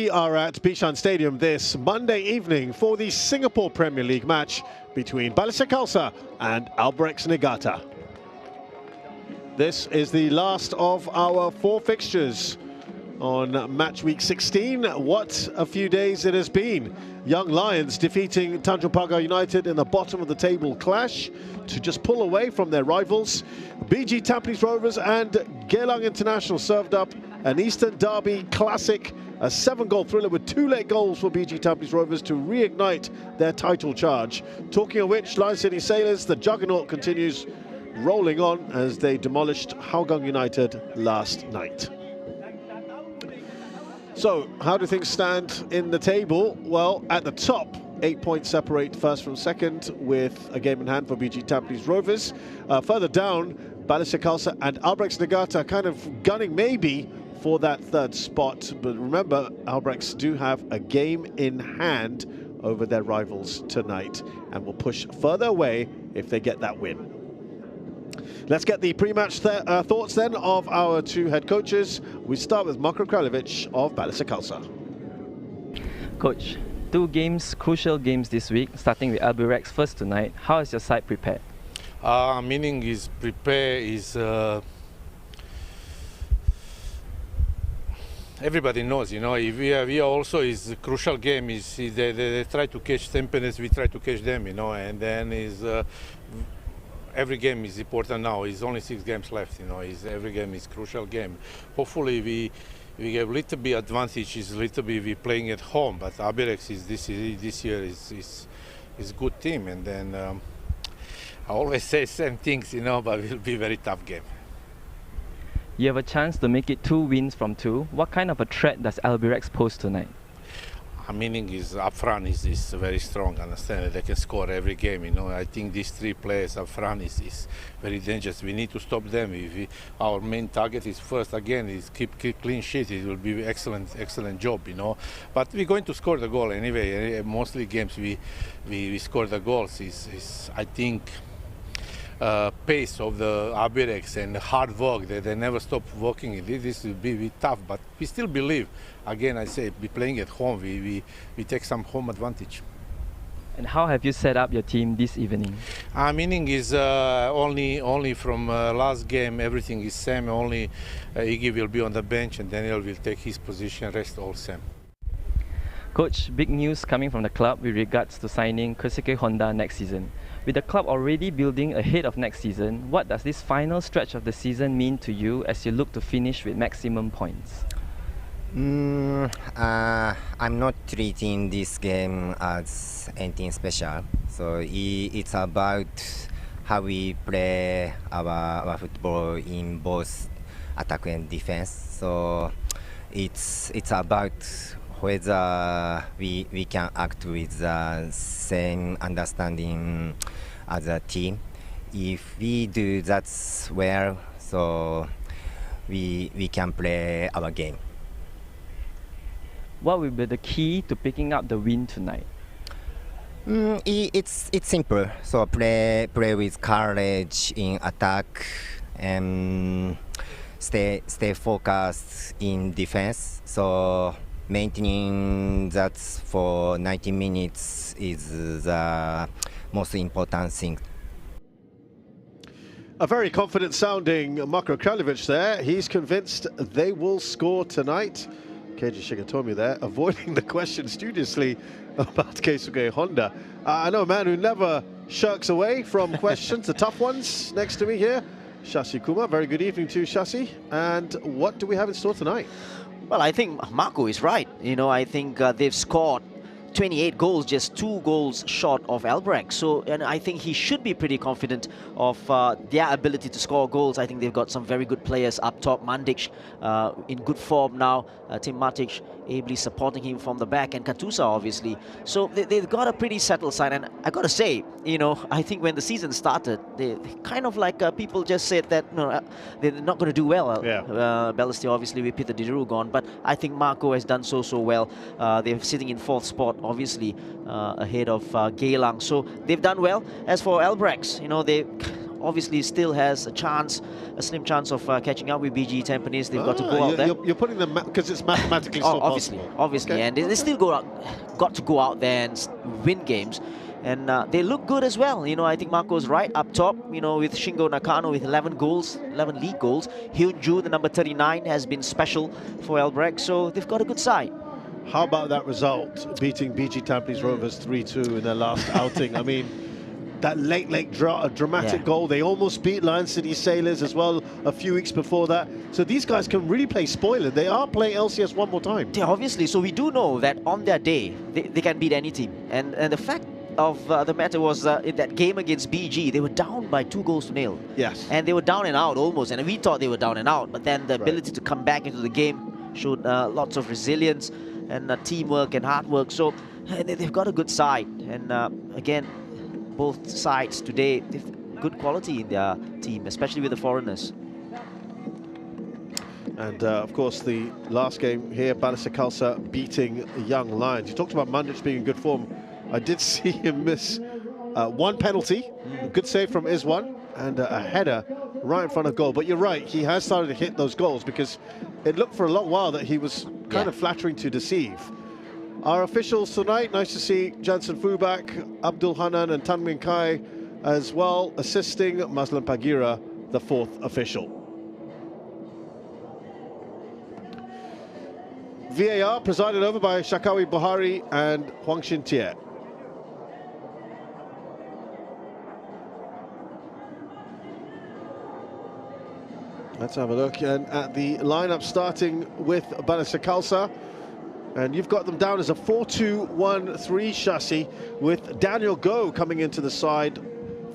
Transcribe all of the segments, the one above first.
We are at Bishan Stadium this Monday evening for the Singapore Premier League match between Balestier Khalsa and Albirex Niigata. This is the last of our 4 fixtures on match week 16. What a few days it has been. Young Lions defeating Tanjung Pagar United in the bottom of the table clash to just pull away from their rivals. BG Tampines Rovers and Geylang International served up an Eastern Derby classic, a 7-goal thriller with 2 late goals for BG Tampines Rovers to reignite their title charge. Talking of which, Lion City Sailors, the juggernaut continues rolling on as they demolished Hougang United last night. So, how do things stand in the table? Well, at the top, 8 points separate first from second with a game in hand for BG Tampines Rovers. Further down, Balestier Khalsa and Albirex Niigata kind of gunning maybe for that 3rd spot. But remember, Albirex do have a game in hand over their rivals tonight and will push further away if they get that win. Let's get the pre-match thoughts then of our 2 head coaches. We start with Marko Kraljevic of Balestier Khalsa. Coach, 2 games, crucial games this week, starting with Albirex first tonight. How is your side prepared? Meaning is prepare is everybody knows, you know. If we are also is a crucial game. Is they try to catch Tampines, we try to catch them, you know, and then is. Every game is important now. It's only 6 games left, you know. Every game is crucial game. Hopefully we get a little bit advantage. Is little bit we playing at home, but Albirex is this year is good team, and then I always say same things, you know, but it will be a very tough game. You have a chance to make it 2 wins from 2. What kind of a threat does Albirex pose tonight? Meaning is up front is very strong. Understand they can score every game. You know, I think these 3 players up front is very dangerous. We need to stop them. Our main target is first again is keep clean sheet. It will be excellent job. You know, but we're going to score the goal anyway. Mostly games we score the goals. Is I think. Pace of the Albirex and hard work, they never stop working. This will be tough, but we still believe. Again, I say, be playing at home, we take some home advantage. And how have you set up your team this evening? Meaning is only from last game, everything is same. Only Iggy will be on the bench and Daniel will take his position, rest all same. Coach, big news coming from the club with regards to signing Khalsa Honda next season. With the club already building ahead of next season, what does this final stretch of the season mean to you as you look to finish with maximum points? I'm not treating this game as anything special. So it's about how we play our football in both attack and defense. So it's about whether we can act with the same understanding as a team. If we do that well, so we can play our game. What will be the key to picking up the win tonight? It's simple. So play with courage in attack and stay focused in defense. So maintaining that for 90 minutes is the most important thing. A very confident sounding Marko Kraljevic there. He's convinced they will score tonight. Keiji Shigatomi there, avoiding the question studiously about Keisuke Honda. I know a man who never shirks away from questions, the tough ones. Next to me here, Shashi Kumar. Very good evening to Shashi. And what do we have in store tonight? Well, I think Marko is right. You know, I think they've scored 28 goals, just 2 goals short of Albirex. So, and I think he should be pretty confident of their ability to score goals. I think they've got some very good players up top. Mandic in good form now. Tim Matic ably supporting him from the back, and Katusa obviously. So they've got a pretty settled side. And I got to say, you know, I think when the season started, they kind of like people just said that no, they're not going to do well. Balestier obviously with Peter Diderot gone, but I think Marko has done so well. They're sitting in 4th spot, obviously ahead of Geylang. So they've done well. As for Albirex, you know, they obviously still has a chance, a slim chance of catching up with BG Tampines. They've got to go out there. You're putting them because it's mathematically still obviously, possible. obviously, Okay. and they still got to go out there and win games. And they look good as well. You know, I think Marco's right up top, you know, with Shingo Nakano with 11 goals, 11 league goals. Hyun-ju, the number 39, has been special for Albirex, so they've got a good side. How about that result, beating BG Tampines Rovers 3-2 in their last outing? I mean, that late dramatic goal. They almost beat Lion City Sailors as well a few weeks before that. So these guys can really play spoiler. They are playing LCS one more time. Yeah, obviously. So we do know that on their day, they can beat any team. And the fact of the matter was in that game against BG, they were down by 2-0. Yes. And they were down and out almost. And we thought they were down and out. But then the ability to come back into the game showed lots of resilience and teamwork and hard work. So they've got a good side. And again, both sides today, they've good quality in their team, especially with the foreigners. And of course, the last game here, Balestier Khalsa beating Young Lions. You talked about Mandic being in good form. I did see him miss one penalty, a good save from Izwan, and a header right in front of goal. But you're right, he has started to hit those goals because it looked for a long while that he was kind of flattering to deceive. Our officials tonight, nice to see Jansen Fubak, Abdul Hanan and Tan Min Kai as well, assisting Maslan Pagira, the fourth official. VAR presided over by Shakawi Buhari and Huang Xintie. Let's have a look at the lineup, starting with Balestier Khalsa. And you've got them down as a 4-2-1-3 chassis, with Daniel Go coming into the side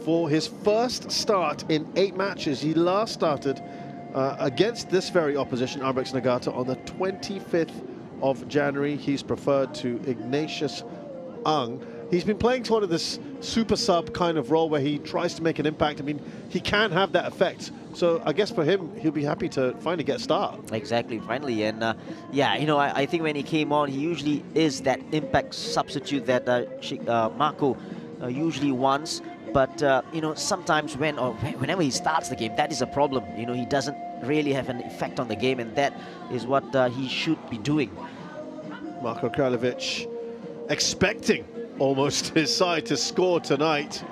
for his first start in 8 matches. He last started against this very opposition, Albirex Niigata, on the 25th of January. He's preferred to Ignatius Ang. He's been playing sort of this super sub kind of role where he tries to make an impact. I mean, he can have that effect. So I guess for him, he'll be happy to finally get a start. Exactly, finally. And yeah, you know, I think when he came on, he usually is that impact substitute that Marco usually wants. But, you know, sometimes whenever he starts the game, that is a problem. You know, he doesn't really have an effect on the game, and that is what he should be doing. Marko Kraljevic expecting almost his side to score tonight.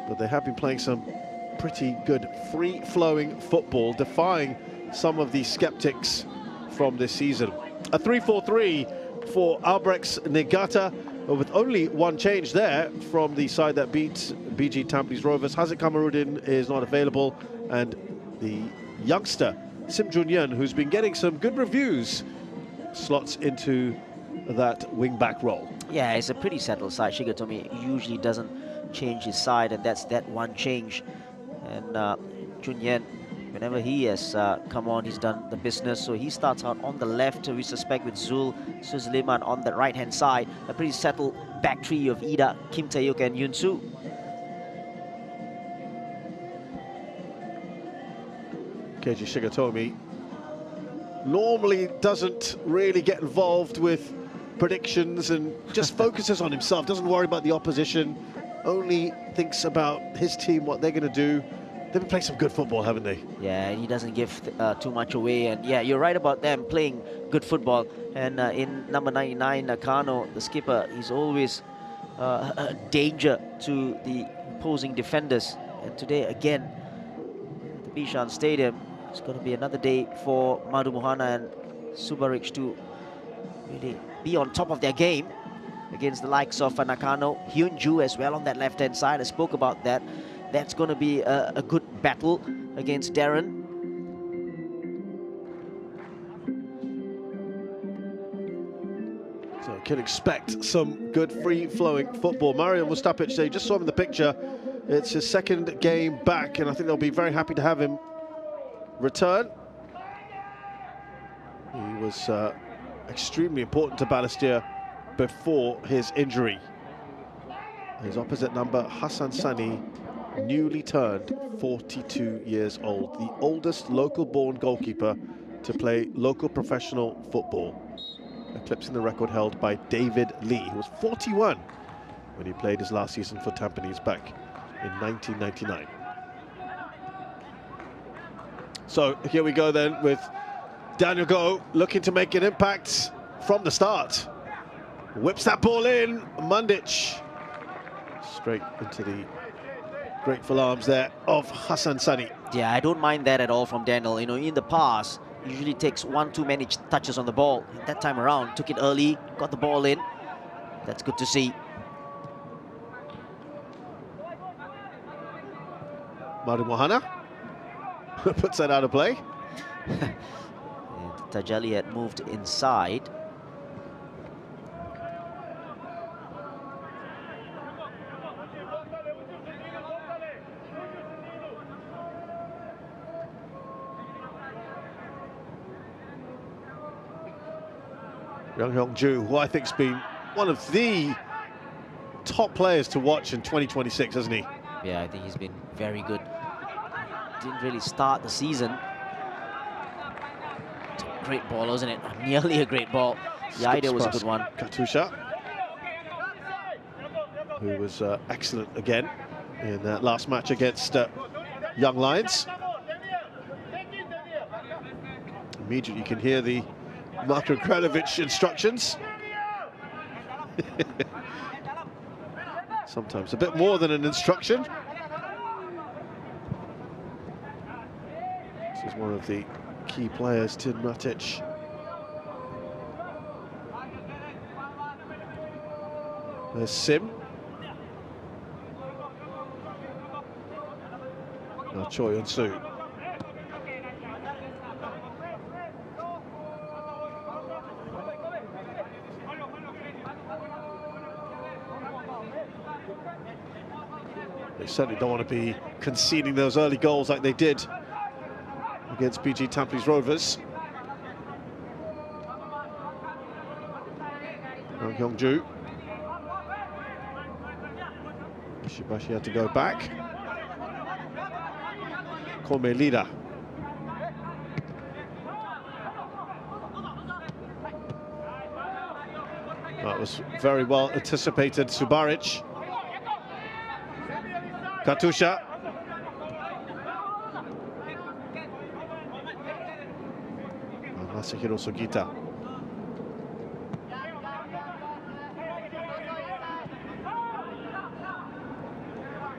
But they have been playing some pretty good free-flowing football, defying some of the skeptics from this season. A 3-4-3 for Albirex Niigata, with only one change there from the side that beat BG Tampines Rovers. Hazit Kamarudin is not available, and the youngster Sim Junyan, who's been getting some good reviews, slots into that wing-back role. Yeah, it's a pretty settled side. Shigatomi usually doesn't change his side, and that's that one change. And Junyan, whenever he has come on, he's done the business. So he starts out on the left, we suspect, with Zul Suzliman on the right-hand side. A pretty settled back three of Ida, Kim Taeyuk and Yoon Soo. Keiji Shigatomi normally doesn't really get involved with predictions and just focuses on himself, doesn't worry about the opposition, only thinks about his team, what they're going to do. They've been playing some good football, haven't they? Yeah, and he doesn't give too much away. And yeah, you're right about them playing good football. And in number 99, Nakano, the skipper, he's always a danger to the opposing defenders. And today, again, at the Bishan Stadium, it's going to be another day for Madu Mohana and Subarich to really be on top of their game against the likes of Nakano. Hyun-ju as well on that left-hand side. I spoke about that. That's going to be a good battle against Darren. So can expect some good free-flowing football. Mario Mustapic, they just saw him in the picture. It's his second game back, and I think they'll be very happy to have him return. He was extremely important to Balestier before his injury. His opposite number, Hassan Sani, newly turned 42 years old, the oldest local-born goalkeeper to play local professional football, eclipsing the record held by David Lee, who was 41 when he played his last season for Tampines back in 1999. So here we go then with Daniel Go looking to make an impact from the start. Whips that ball in, Mandic. Straight into the grateful arms there of Hassan Sani. Yeah, I don't mind that at all from Daniel. You know, in the past, usually takes one too many touches on the ball. That time around, took it early, got the ball in. That's good to see. Madu Mohana puts that out of play. Tajali had moved inside. Young Hyung-ju, who I think's been one of the top players to watch in 2026, hasn't he? Yeah, I think he's been very good. Didn't really start the season. It's a great ball, wasn't it? Nearly a great ball. The idea was a good one. Katusha, who was excellent again in that last match against Young Lions. Immediately you can hear the Marko Kralovic instructions. Sometimes a bit more than an instruction. This is one of the key players, Tin Matic. There's Sim. Now Choi Eun-soo. They certainly don't want to be conceding those early goals like they did against BG Tampines Rovers. Now Hyung-ju. Ishibashi had to go back. Kome leader. That was very well anticipated, Subaric. Katusha. Masahiro Sugita.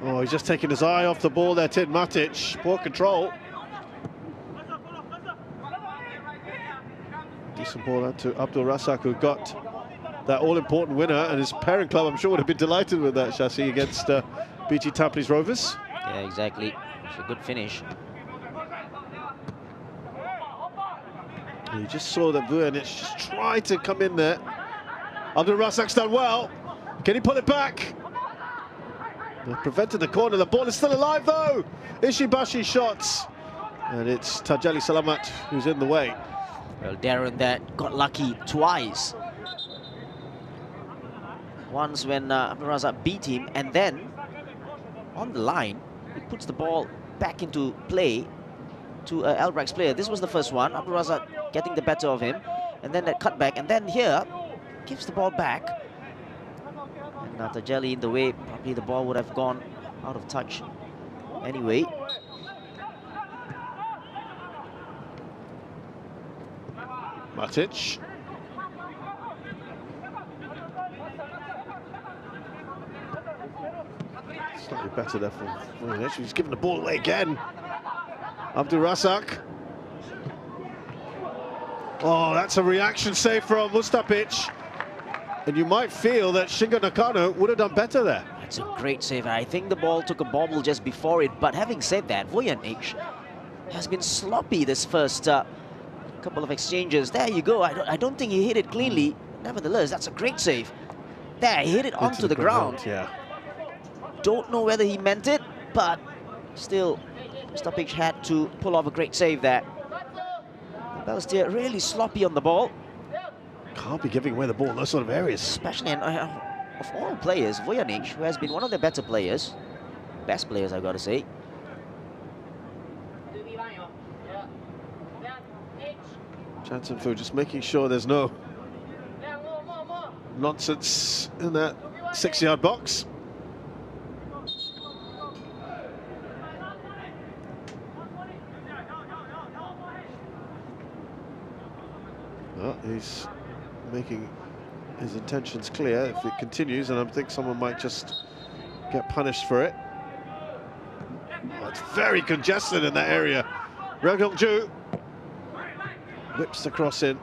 Oh, he's just taking his eye off the ball there, Tin Matic. Poor control. Decent ball out to Abdul Razak, who got that all-important winner, and his parent club, I'm sure, would have been delighted with that chassis against BG Tampines Rovers. Yeah, exactly. It's a good finish. You just saw that Vujanic just tried to come in there. Abdul Razak's done well. Can he pull it back? They prevented the corner. The ball is still alive though. Ishibashi shots. And it's Tajali Salamat who's in the way. Well, Darren that got lucky twice. Once when Abdul Razak beat him, and then on the line, he puts the ball back into play to Albirex player. This was the first one. Abdul Razak getting the better of him, and then that cutback, and then here gives the ball back. And Tajali in the way, probably the ball would have gone out of touch anyway. Matic. Slightly better there from Vujanic. He's given the ball away again. Abdul Razak. Oh, that's a reaction save from Mustapic. And you might feel that Shingo Nakano would have done better there. That's a great save. I think the ball took a bobble just before it. But having said that, Vujanic has been sloppy this first couple of exchanges. There you go. I don't think he hit it cleanly. Nevertheless, that's a great save. There, he hit it onto the ground. Yeah. Don't know whether he meant it, but still, Mustapic had to pull off a great save there. Balestier really sloppy on the ball. Can't be giving away the ball in those sort of areas. Especially, of all players, Vujanic, who has been one of the better players, best players, I've got to say. Jansen Fu just making sure there's no nonsense in that 6-yard box. Well, he's making his intentions clear if it continues, and I think someone might just get punished for it. Oh, it's very congested in that area. Reo Kyung-ju whips the cross in.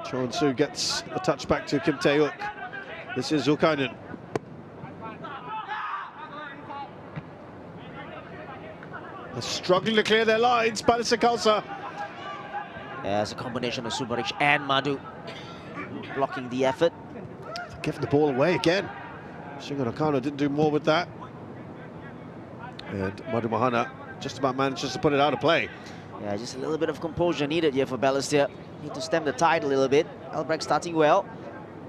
Cho Eun-soo gets a touch back to Kim Tae-uk. This is Zulkarnain. They're struggling to clear their lines. Balestier Khalsa. Yeah, it's a combination of Subarich and Madhu blocking the effort. Giving the ball away again. Shingo Nakano didn't do more with that. And Madhu Mohana just about manages to put it out of play. Yeah, just a little bit of composure needed here for Balestier. Need to stem the tide a little bit. Albirex starting well,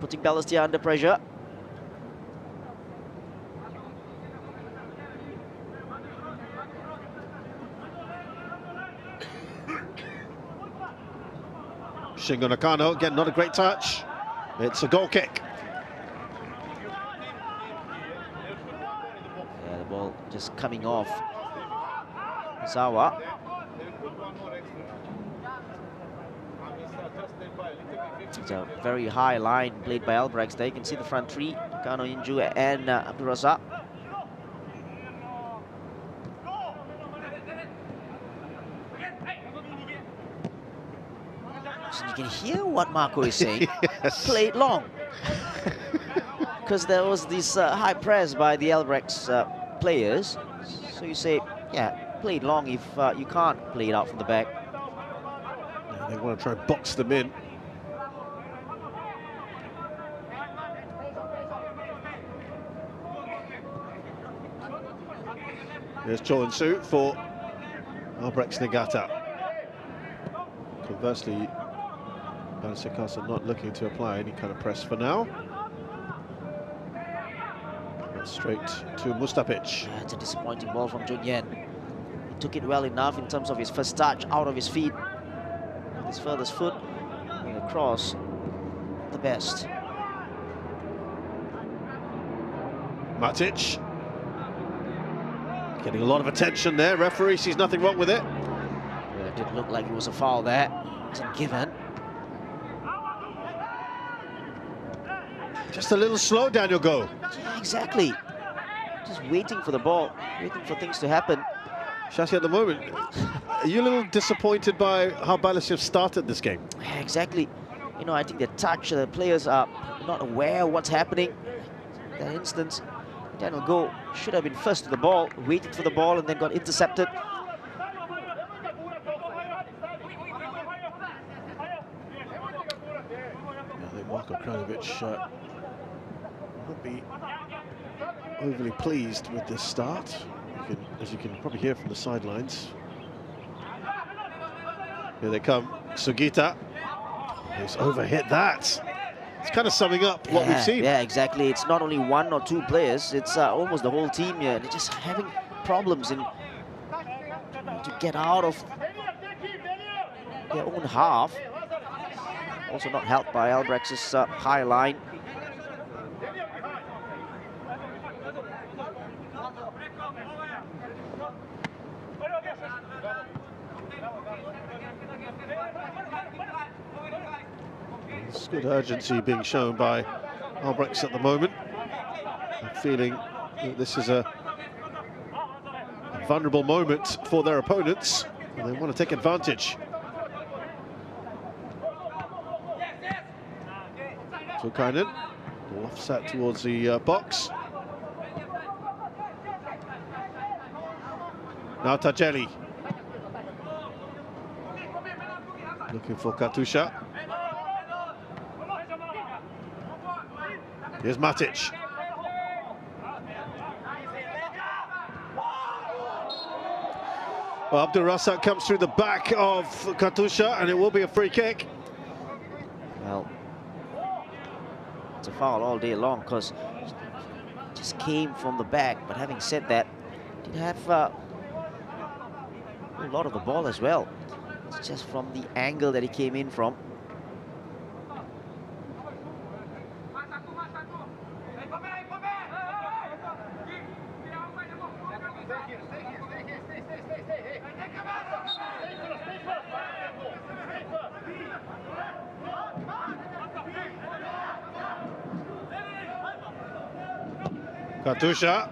putting Balestier under pressure. Shingo Nakano, again, not a great touch. It's a goal kick. Yeah, the ball just coming off Zawa. It's a very high line played by Albirex there. You can see the front three, Nakano, Inju and Abdul Razak. So you can hear what Marco is saying. Yes. Play it long. Because there was this high press by the Albirex players. So you say, yeah, play it long if you can't play it out from the back. Yeah, they want to try and box them in. There's Cho Eun-soo for Albirex Niigata. Conversely, Balestier Khalsa not looking to apply any kind of press for now. Straight to Mustapic. Yeah, it's a disappointing ball from Jun Yen. He took it well enough in terms of his first touch out of his feet. With his furthest foot and across, the best. Matic. Getting a lot of attention there. Referee sees nothing wrong with it. Yeah, it did look like it was a foul there. It wasn't given. Just a little slow, Daniel Go. Yeah, exactly. Just waiting for the ball, waiting for things to happen. Shashi, at the moment, are you a little disappointed by how Balestier started this game? Yeah, exactly. You know, I think the touch, the players are not aware of what's happening. In that instance, Daniel Go should have been first to the ball, waited for the ball and then got intercepted. I think Marko Krajinovic won't be overly pleased with this start, as you can probably hear from the sidelines. Here they come, Sugita. He's overhit that. It's kind of summing up what we've seen. Yeah, exactly. It's not only one or two players, it's almost the whole team here. They're just having problems in to get out of their own half. Also not helped by Albrex's high line. There's good urgency being shown by Albirex at the moment. I'm feeling that this is a vulnerable moment for their opponents, and they want to take advantage. Zulkarnain, offset towards the box. Now Tajeli. Looking for Katusha. Here's Matic. Well, Abdul Razak comes through the back of Katusha, and it will be a free kick. Well, it's a foul all day long because just came from the back. But having said that, did have a lot of the ball as well. It's just from the angle that he came in from. Katusha.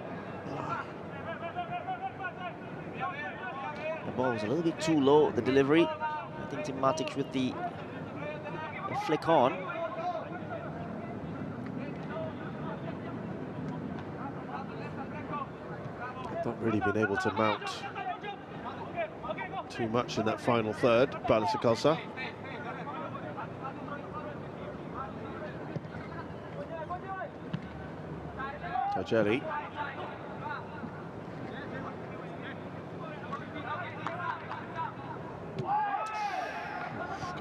The ball was a little bit too low, the delivery. I think Tim Matic with the flick on. Not really been able to mount too much in that final third, Balestier Khalsa. Tajeli.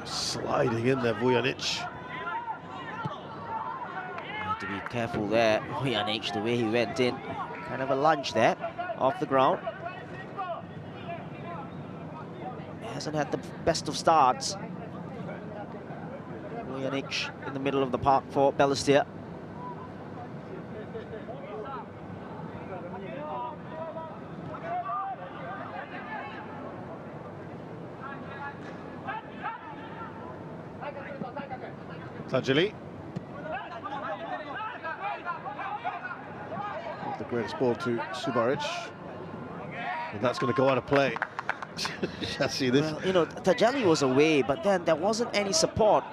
Sliding in there, Vujanic. Have to be careful there. Vujanic, the way he went in. Kind of a lunge there, off the ground. Hasn't had the best of starts. Vujanic in the middle of the park for Balestier. Tajeli. The greatest ball to Subaric. And that's going to go out of play. See this? Well, you know, Tajeli was away, but then there wasn't any support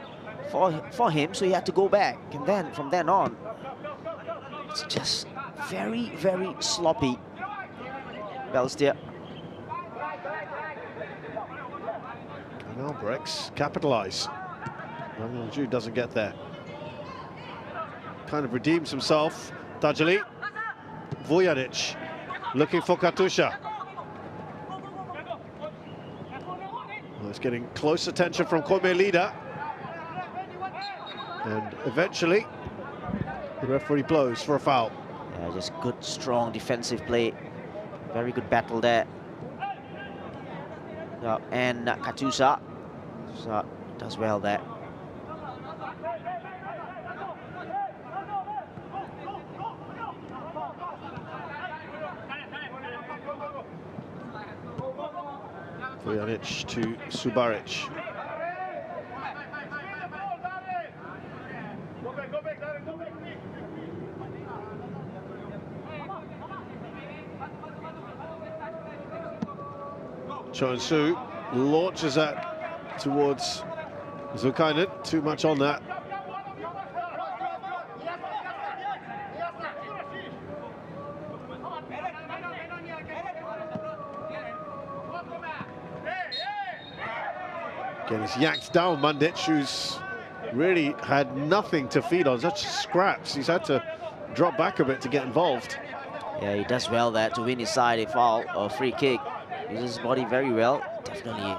for him, so he had to go back. And then, from then on, it's just very, very sloppy. Balestier. And Albirex capitalise. Jude doesn't get there. Kind of redeems himself. Tajeli. Vujanic looking for Katusha. Well, it's getting close attention from Kome leader. And eventually, the referee blows for a foul. Yeah, just good, strong defensive play. Very good battle there. And Katusha does well there. Vujanic to Subaric. Chonsu launches that towards Zulkainen. Too much on that. Again, he's yanked down Mandic, who's really had nothing to feed on, such scraps. He's had to drop back a bit to get involved. Yeah, he does well there to win his side a foul or free kick. Uses his body very well. Definitely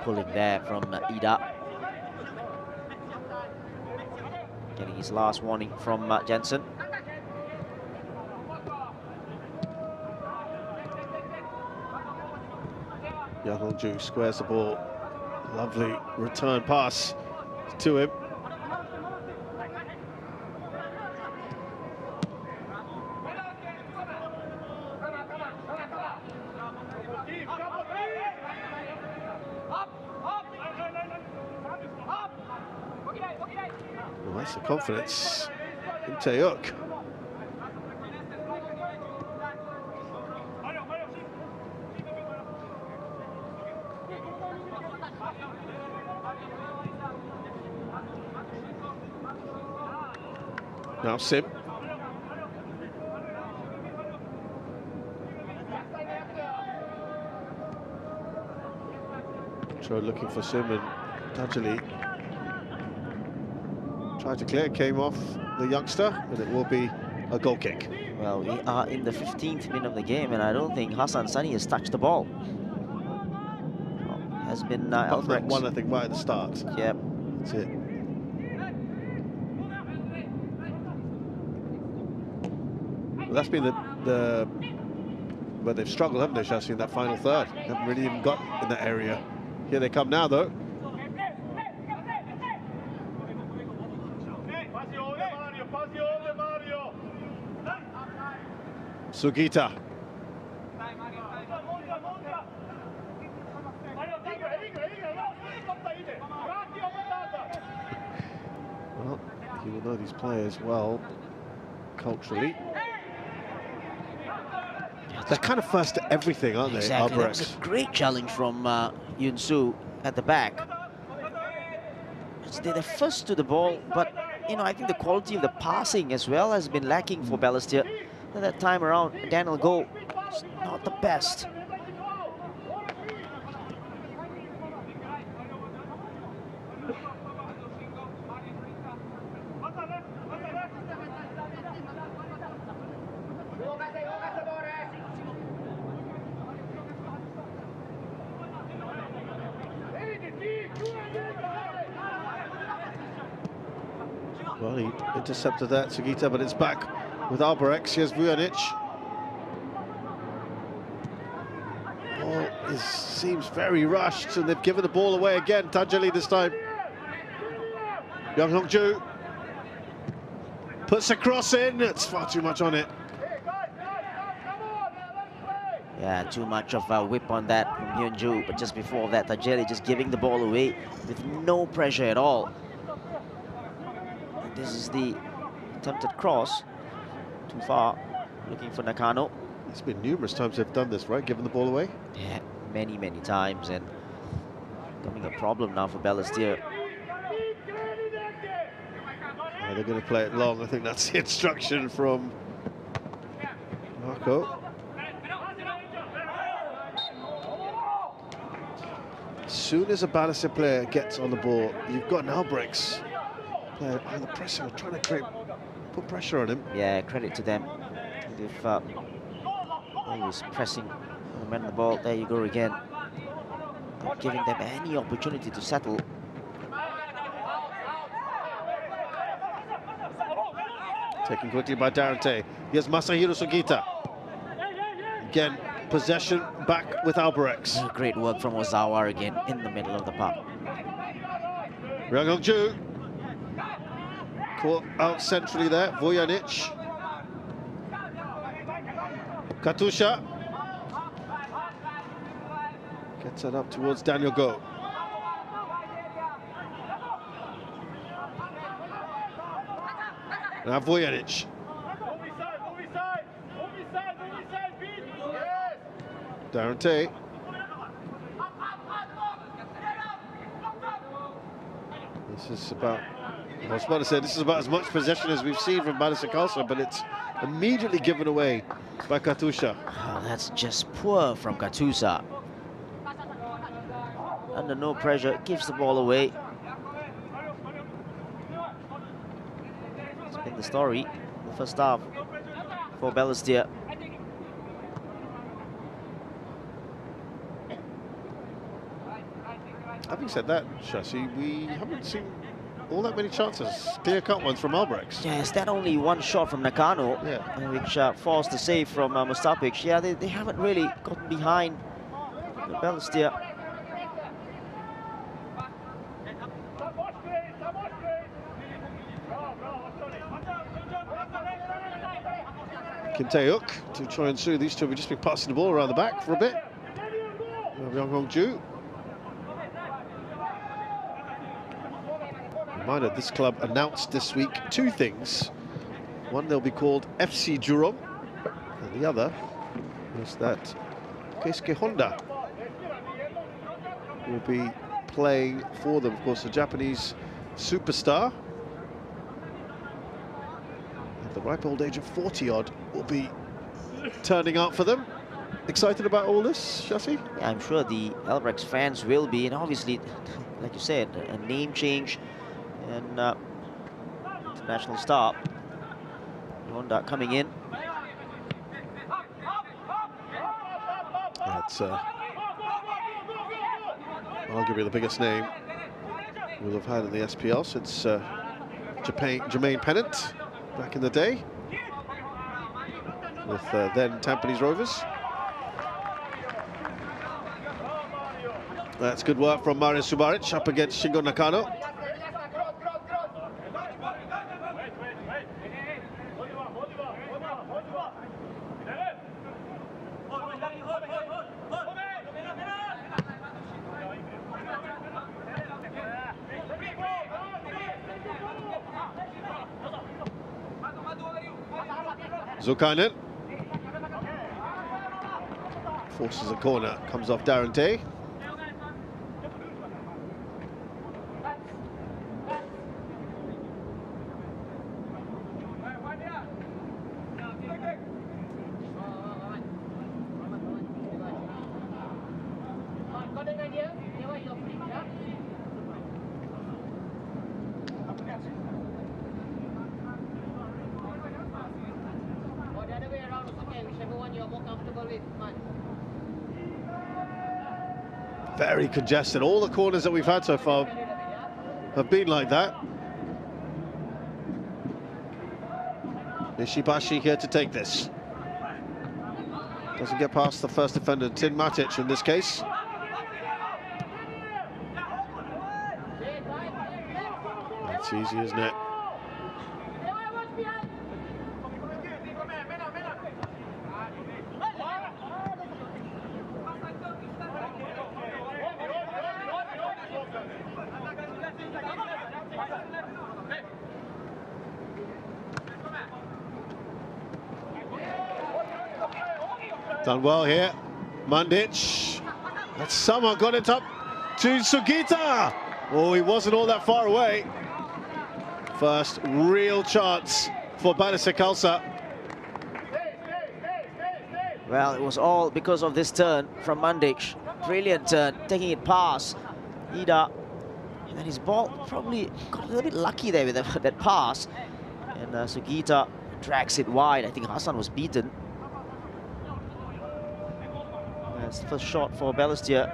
pulling there from Ida. Getting his last warning from Jensen. Ju squares the ball. Lovely return pass to him. Well, that's the confidence in Taeyuk. Now Sim. Cho looking for Sim, and Tajeli tried to clear, came off the youngster, and it will be a goal kick. Well, we are in the 15th minute of the game, and I don't think Hassan Sani has touched the ball. Well, has been Albirex. One, I think, right at the start. Yep. That's it. Well, that's been the where they've struggled, haven't they, Shasi, in that final third? They haven't really even got in that area. Here they come now, though. Sugita. Well, he will know these players well culturally. They're kind of first to everything, aren't they? Exactly. That was Albirex. a great challenge from Yun Su at the back. They're first to the ball, but I think the quality of the passing as well has been lacking for Balestier. That time around, Daniel Goh is not the best. Well, he intercepted that, Sugita, but it's back with Albirex. Here's Vujanic. Ball seems very rushed, and they've given the ball away again. Tajali this time. Young Hong-ju puts a cross in. It's far too much on it. Yeah, too much of a whip on that from Hyun-ju, but just before that, Tajeli just giving the ball away with no pressure at all. And this is the attempted cross. Too far, looking for Nakano. It's been numerous times they've done this, right? Given the ball away? Yeah, many, many times, and becoming a problem now for Balestier. Oh, they're going to play it long. I think that's the instruction from Marco. As soon as a Balestier player gets on the ball, you've got an Albirex player either pressing or trying to put pressure on him. Yeah, credit to them. If he was pressing on the man on the ball, there you go again. Not giving them any opportunity to settle. Taken quickly by Darante. Here's Masahiro Sugita. Again, possession back with Albirex. Great work from Ozawa again in the middle of the park. Ryung Hong-ju. Caught out centrally there. Vujanic. Katusha. Gets it up towards Daniel Goh. Now Vujanic. Darante. This is about, I was about to say, this is about as much possession as we've seen from Balestier Khalsa, but it's immediately given away by Katusha. Oh, that's just poor from Katusha. Under no pressure, gives the ball away. It's been the story, the first half for Balestier. Having said that, Shashi, we haven't seen all that many chances, clear-cut ones from Albirex. Yeah, is that only one shot from Nakano, Yeah. which forced the save from Mustapic. Yeah, they haven't really gotten behind the Balestier. Kim Tae-uk to try and sue. These two have just been passing the ball around the back for a bit. Young Hong-ju. Reminder, this club announced this week two things. One, they'll be called FC Jurong, and the other is that Keisuke Honda will be playing for them. Of course, the Japanese superstar at the ripe old age of 40-odd will be turning out for them. Excited about all this, Shashi? Yeah, I'm sure the Albirex fans will be, and obviously, like you said, a name change and international star. Honda coming in. That's arguably the biggest name we'll have had in the SPL since Jermaine Pennant back in the day with then Tampines Rovers. That's good work from Mario Subaric up against Shingo Nakano. Zukainen. Forces a corner, comes off Darren Day. Very congested. All the corners that we've had so far have been like that. Ishibashi here to take this. Doesn't get past the first defender, Tin Matic, in this case. It's easy, isn't it? Done well here, Mandic. That's somehow got it up to Sugita. Oh, he wasn't all that far away. First real chance for Balestier Khalsa. Well, it was all because of this turn from Mandic. Brilliant turn, taking it past Ida. And then his ball probably got a little bit lucky there with that pass. And Sugita drags it wide. I think Hassan was beaten. That's the first shot for Balestier.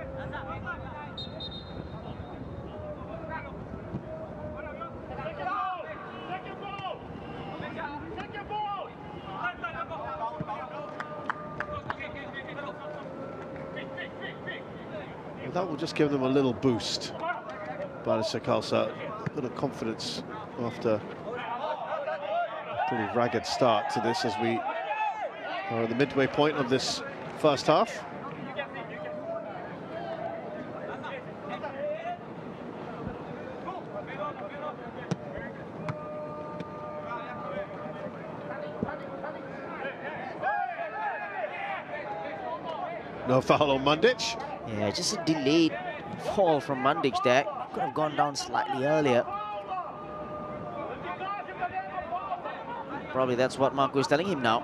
Well, that will just give them a little boost. Balestier Khalsa, a bit of confidence after a pretty ragged start to this as we are at the midway point of this first half. No foul on Mandic. Yeah, just a delayed fall from Mandic there. Could have gone down slightly earlier. Probably that's what Marco is telling him now.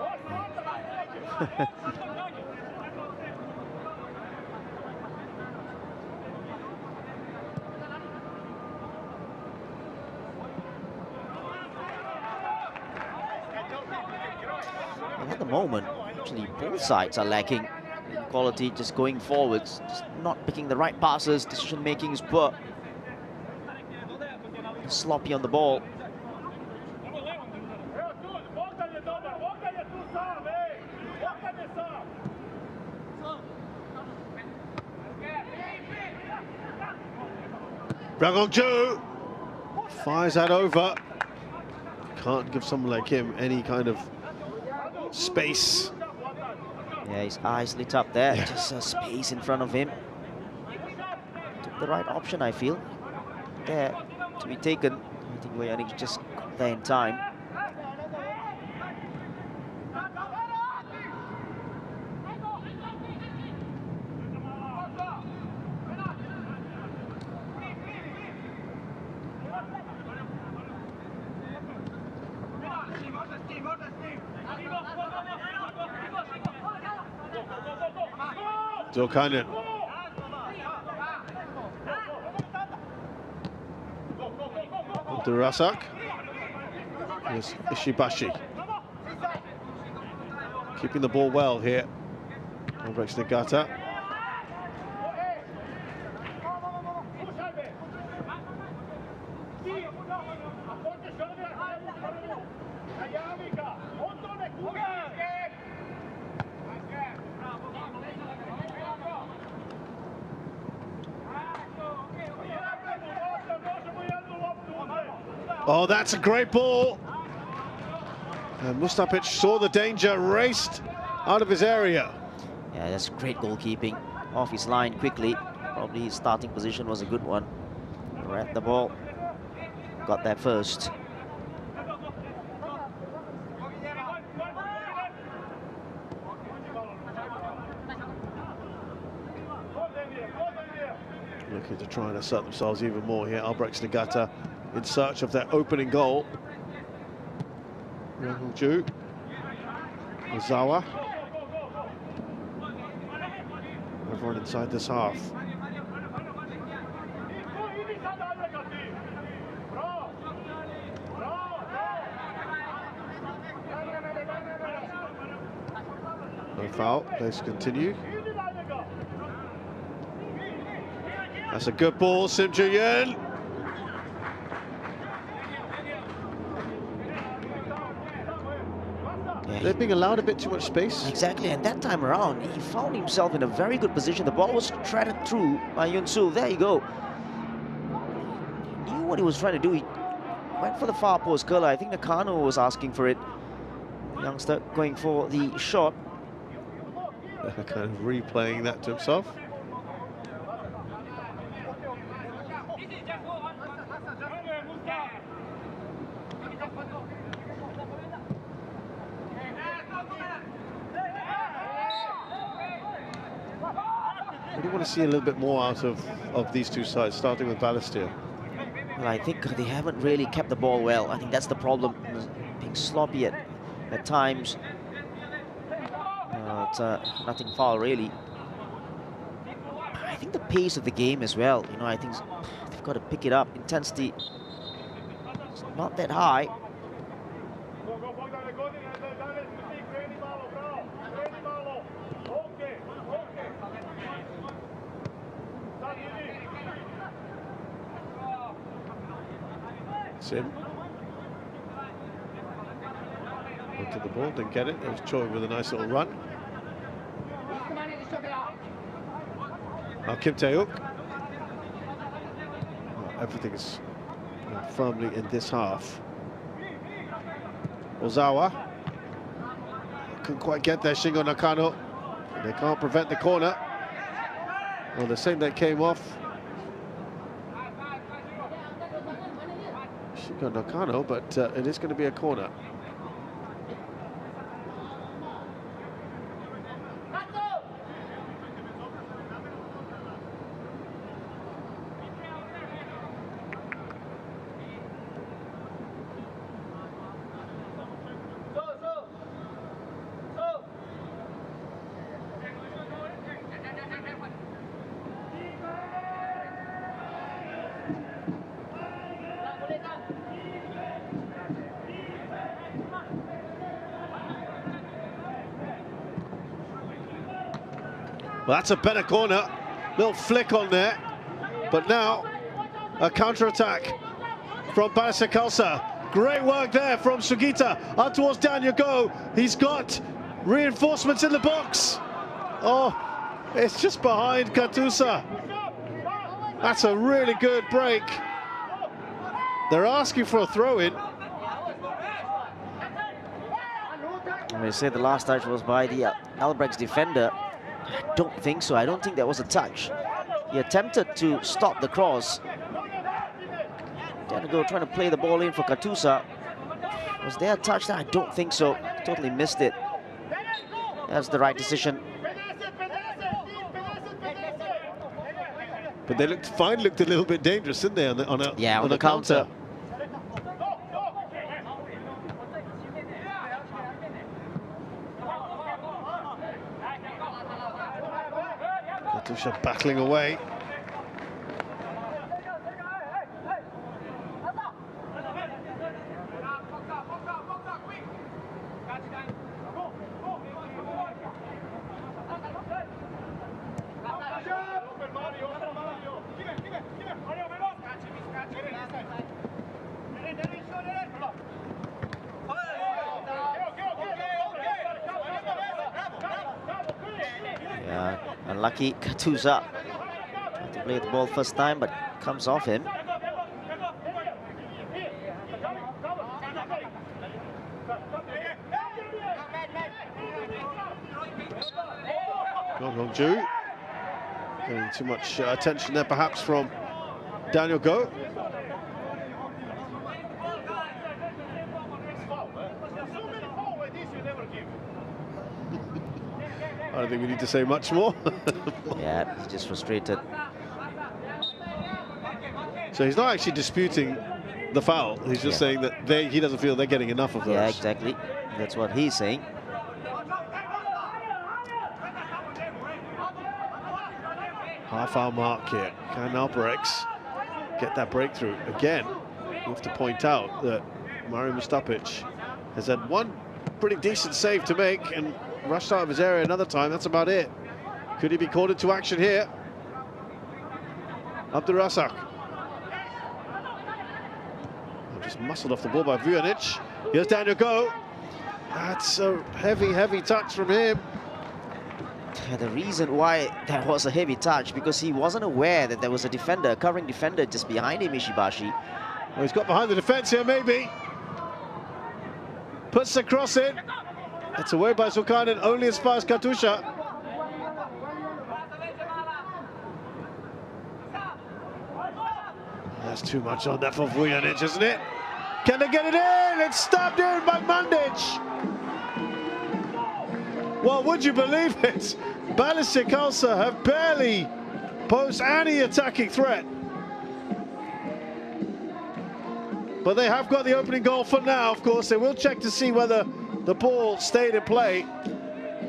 And at the moment, actually both sides are lacking in quality, just going forwards, just not picking the right passes, decision making is poor. Sloppy on the ball. Ragongju fires that over. Can't give someone like him any kind of space. Yeah, his eyes lit up there. Yeah. Just a space in front of him. Took the right option, I feel. There to be taken. I think Woyanich just got there in time. Zulkarnain. Durasak. Here's Ishibashi. Keeping the ball well here. Albirex Niigata. Oh, that's a great ball. And Mustapic saw the danger, raced out of his area. Yeah, that's great goalkeeping. Off his line quickly. Probably his starting position was a good one. Read the ball. Got there first. Looking to try and assert themselves even more here. Albirex Niigata in search of their opening goal. Ju, Ozawa. Everyone inside this half. No foul, plays continue. That's a good ball, Sim Ju-Yen. Yeah, They're being allowed a bit too much space. exactly, and that time around, he found himself in a very good position. The ball was threaded through by Yun-Soo. There you go. He knew what he was trying to do. He went for the far post curler. I think Nakano was asking for it. The youngster going for the shot. Kind of replaying that to himself. I do want to see a little bit more out of these two sides, starting with Balestier. Well, I think they haven't really kept the ball well. I think that's the problem. Being sloppy at times. It's nothing foul, really. I think the pace of the game as well. You know, I think they've got to pick it up. Intensity is not that high. Sim. Onto the ball, didn't get it. That was Choi with a nice little run. Now Kim Tae-uk. Everything is firmly in this half. Ozawa. Couldn't quite get there, Shingo Nakano. They can't prevent the corner. Well, they're saying that came off. Shingo Nakano, but it is going to be a corner. Well, that's a better corner. Little flick on there. But now, a counter-attack from Balestier Khalsa. Great work there from Sugita. Out towards Daniel Go. He's got reinforcements in the box. Oh, it's just behind Katusa. That's a really good break. They're asking for a throw-in. They say the last touch was by the Albirex defender. I don't think so. I don't think that was a touch. He attempted to stop the cross. Danigo trying to play the ball in for Katusa. Was there a touch there? I don't think so. Totally missed it. That's the right decision. But they looked fine, looked a little bit dangerous, didn't they, on the counter. Katusha battling away. Yeah, unlucky Katusa. Tried to play the ball first time, but comes off him. Ju getting too much attention there, perhaps, from Daniel Go. I don't think we need to say much more. Yeah, he's just frustrated. So he's not actually disputing the foul. He's just saying that he doesn't feel they're getting enough of those. Yeah, exactly. That's what he's saying. Half-hour mark here. Can Albirex get that breakthrough? Again, we have to point out that Mario Mustapic has had one pretty decent save to make and rushed out of his area another time. That's about it. Could he be called into action here? Abdulrazak. Just muscled off the ball by Vujanic. Here's Daniel Go. That's a heavy touch from him. The reason why that was a heavy touch, because he wasn't aware that there was a defender, a covering defender just behind him, Ishibashi. Well, he's got behind the defence here, maybe. Puts the cross in. It's away by Zulkarnain, only as far as Katusha. That's too much on that for Vujanic, isn't it? Can they get it in? It's stopped in by Mandic. Well, would you believe it? Balestier Khalsa have barely posed any attacking threat. But they have got the opening goal for now, of course. They will check to see whether the ball stayed in play.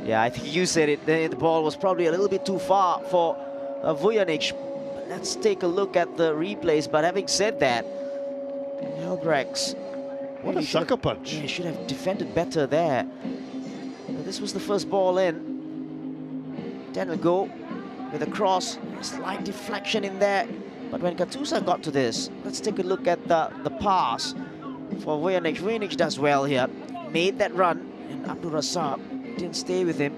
Yeah, I think you said it. The ball was probably a little bit too far for Vujanic. Let's take a look at the replays. But having said that, Albirex, what a sucker punch. Yeah, should have defended better there. This was the first ball in. Daniel Go with a cross, a slight deflection in there. But when Katusha got to this, let's take a look at the pass for Vujanic. Vujanic does well here. Made that run, and Abdulrazak didn't stay with him.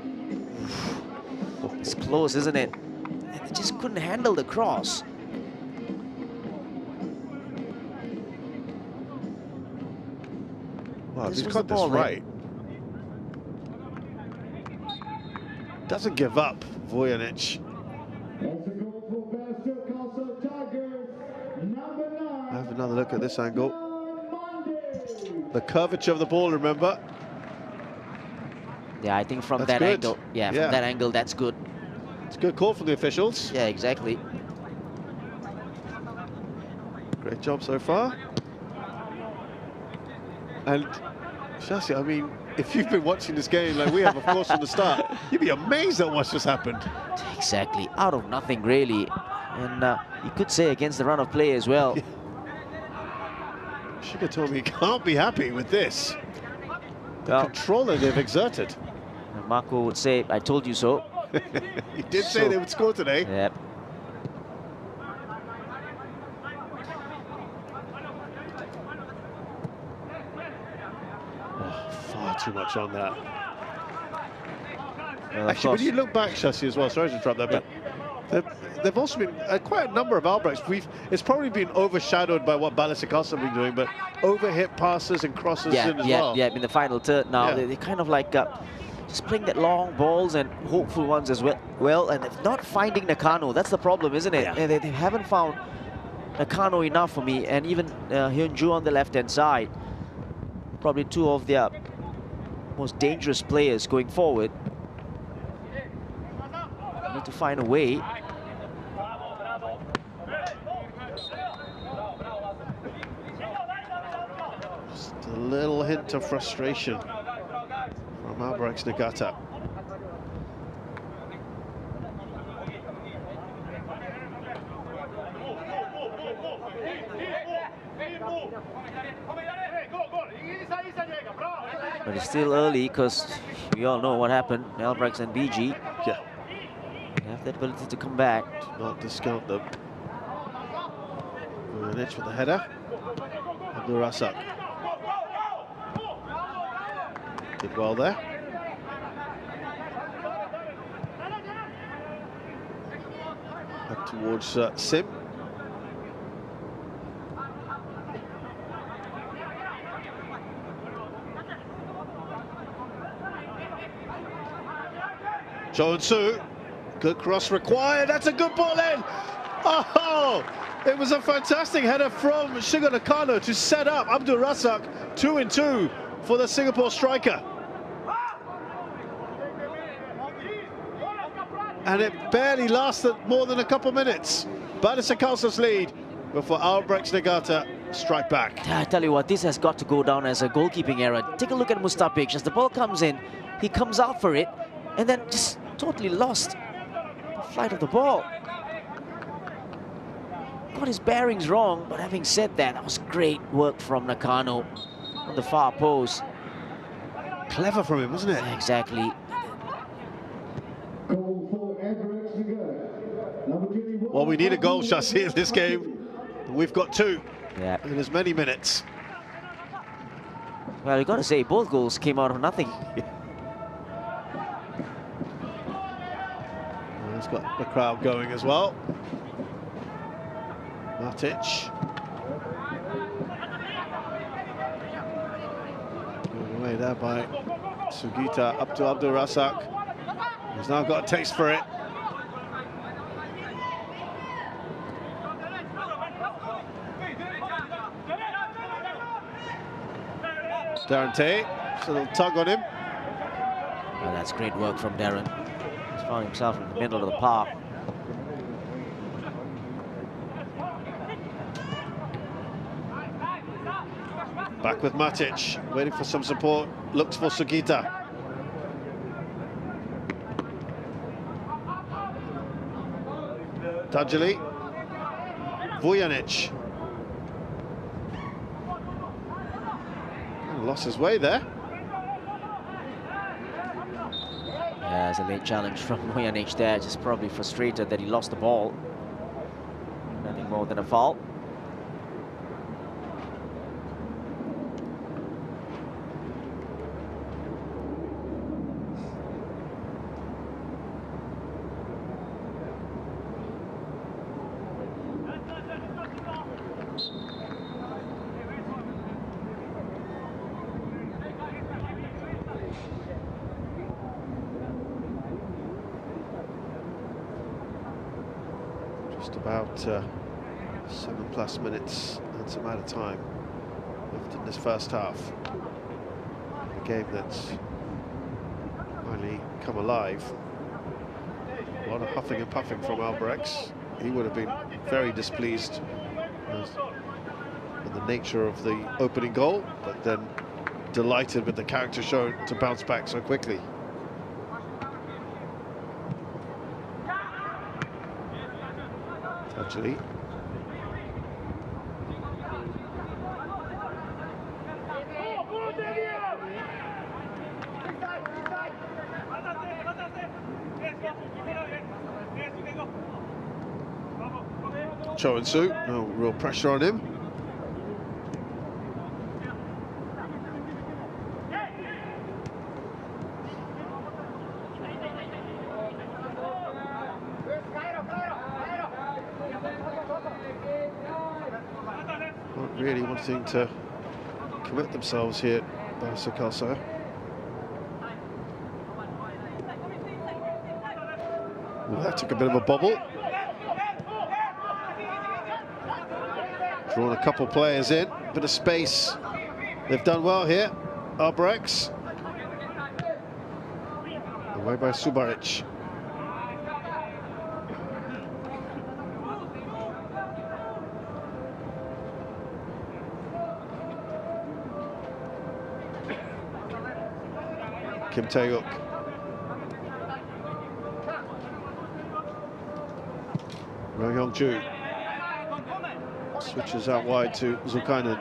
It's close, isn't it? And they just couldn't handle the cross. Wow, he's got this right. Doesn't give up, Vujanic. Have another look at this angle. The curvature of the ball, remember? Yeah, I think from that's that good. angle, from that angle, that's good. It's a good call from the officials. Yeah, exactly. Great job so far. And Shasi, I mean, if you've been watching this game like we have, of course, from the start, you'd be amazed at what's just happened. Exactly, out of nothing, really. And you could say against the run of play as well. Shigatomi can't be happy with this. The control that they've exerted. Marco would say, I told you so. He did say they would score today. Yep. Far too much on that. Well, actually, when you look back, Shasi, as well, sorry to interrupt that, but they've also been quite a number of Albirex. It's probably been overshadowed by what Balestier Khalsa have been doing, but overhit passes and crosses in as well. Yeah, in the final third now, they're kind of like just playing that long balls and hopeful ones as well. And they're not finding Nakano. That's the problem, isn't it? Yeah. They haven't found Nakano enough for me, and even Hyunju on the left-hand side. Probably two of their most dangerous players going forward. They need to find a way. Just a little hint of frustration from Albirex Niigata. But it's still early because we all know what happened. Albirex and BG. Yeah. They have that ability to come back. Do not discount them. Vujanic with the header. Abdulrazak. Did well there. Back towards Sim. Jones-Su, good cross required. That's a good ball in. Oh, it was a fantastic header from Shiga Nakano to set up Abdulrazak 2-2 for the Singapore striker. And it barely lasted more than a couple minutes. Balestier Khalsa's lead But for Albirex Niigata, strike back. I tell you what, this has got to go down as a goalkeeping error. Take a look at Mustapic. As the ball comes in, he comes out for it and then just totally lost the flight of the ball. Got his bearings wrong, but having said that, that was great work from Nakano on the far post. Clever from him, wasn't it? Exactly. Well, we need a goal, Shashi, in this game. We've got two in as many minutes. Well, you got to say, both goals came out of nothing. Well, it's got the crowd going as well. Matic. Going away there by Sugita up to Abdul Razak. He's now got a taste for it. Darren Tay, just a little tug on him. Well, that's great work from Darren. He's found himself in the middle of the park. Back with Matic, waiting for some support, looks for Sugita. Tajali, Vujanic. Lost his way there. Yeah, it's a late challenge from Vujanic there, just probably frustrated that he lost the ball. Nothing more than a foul. Just about 7+ minutes and some out of time left in this first half. A game that's finally come alive. A lot of huffing and puffing from Albirex. He would have been very displeased with the nature of the opening goal, but then delighted with the character shown to bounce back so quickly. Actually, Cho and Su, no real pressure on him. Not really wanting to commit themselves here, Balestier Khalsa. Well, that took a bit of a bobble. Drawn a couple players in, bit of space. They've done well here, Albirex. Away by Subaric. Kim Tae-uk. Roh Hyung-ju switches out wide to Zulkarnain.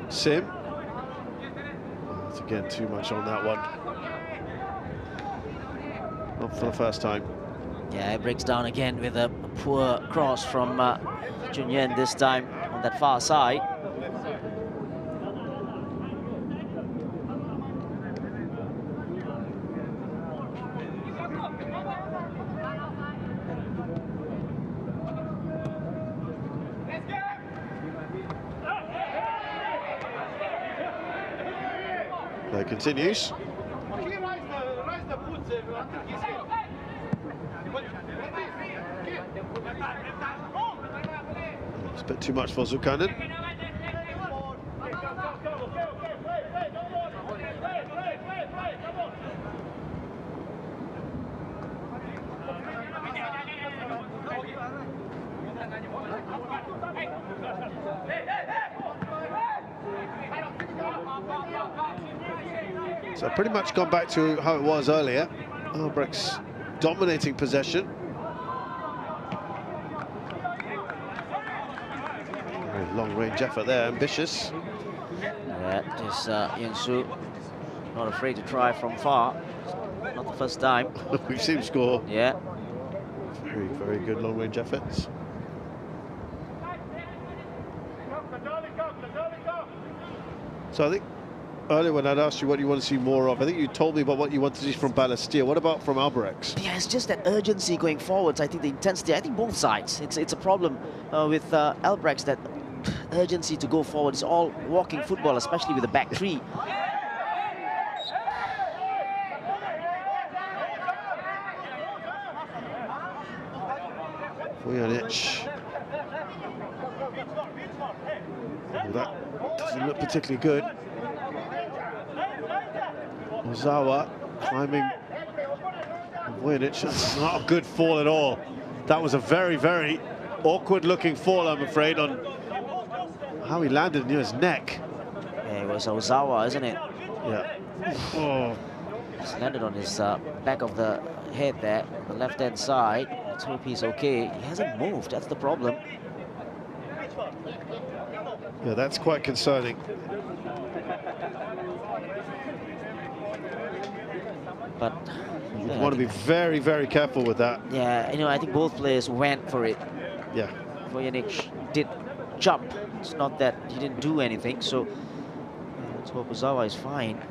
Sim. That's again too much on that one. Not for the first time. Yeah, it breaks down again with a poor cross from Chun Yen this time on that far side. Play continues. It's a bit too much for Zulkarnain. So pretty much gone back to how it was earlier. Albirex dominating possession. Very long-range effort there, ambitious. Yeah, just Yansu not afraid to try from far. Not the first time. We've seen him score. Yeah. Very, very good long-range efforts. So I think earlier when I'd asked you what you want to see more of, I think you told me about what you want to see from Balestier. What about from Albirex? Yeah, it's just that urgency going forwards. I think the intensity, I think both sides. It's a problem with Albirex, that urgency to go forward. It's all walking football, especially with the back three. Vujanic. That doesn't look particularly good. Ozawa climbing. Vujanic, that's not a good fall at all. That was a very, very awkward looking fall, I'm afraid, on how he landed near his neck. Yeah, it was Ozawa, isn't it? Yeah. Oh. Just landed on his back of the head there, the left-hand side. Let's hope he's okay. He hasn't moved, that's the problem. Yeah, that's quite concerning. But you want to be very, very careful with that. Yeah, you know, I think both players went for it. Yeah. Vujanic did jump. It's not that he didn't do anything, so let's hope Ozawa is fine.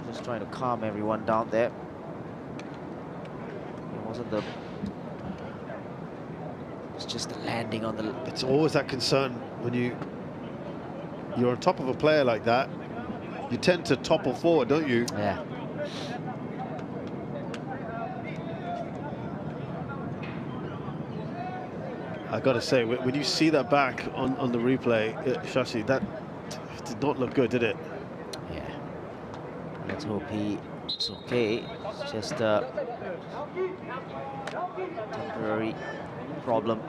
Just trying to calm everyone down there. It wasn't the... It's just the landing on the... It's always that concern when you're on top of a player like that. You tend to topple forward, don't you? Yeah. I got to say, when you see that back on the replay, Shashi, that did not look good, did it? Yeah. Let's hope it's okay. It's just a temporary problem.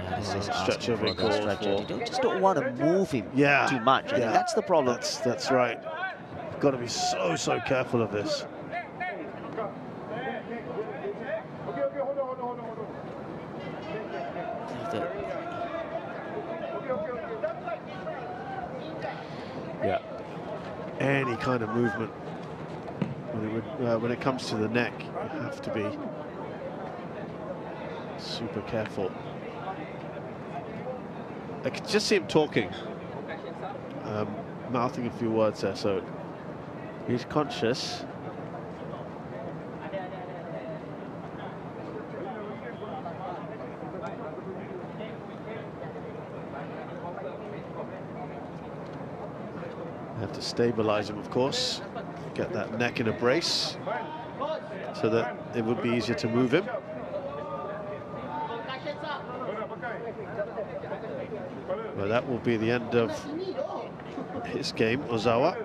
Yeah, this is stretcher being called for. You just don't want to move him too much. I think that's the problem. That's right. You've got to be so careful of this. Yeah. Any kind of movement when it comes to the neck, you have to be super careful. I could just see him talking, mouthing a few words there, so he's conscious. They have to stabilize him, of course, get that neck in a brace so that it would be easier to move him. Well, that will be the end of his game, Ozawa.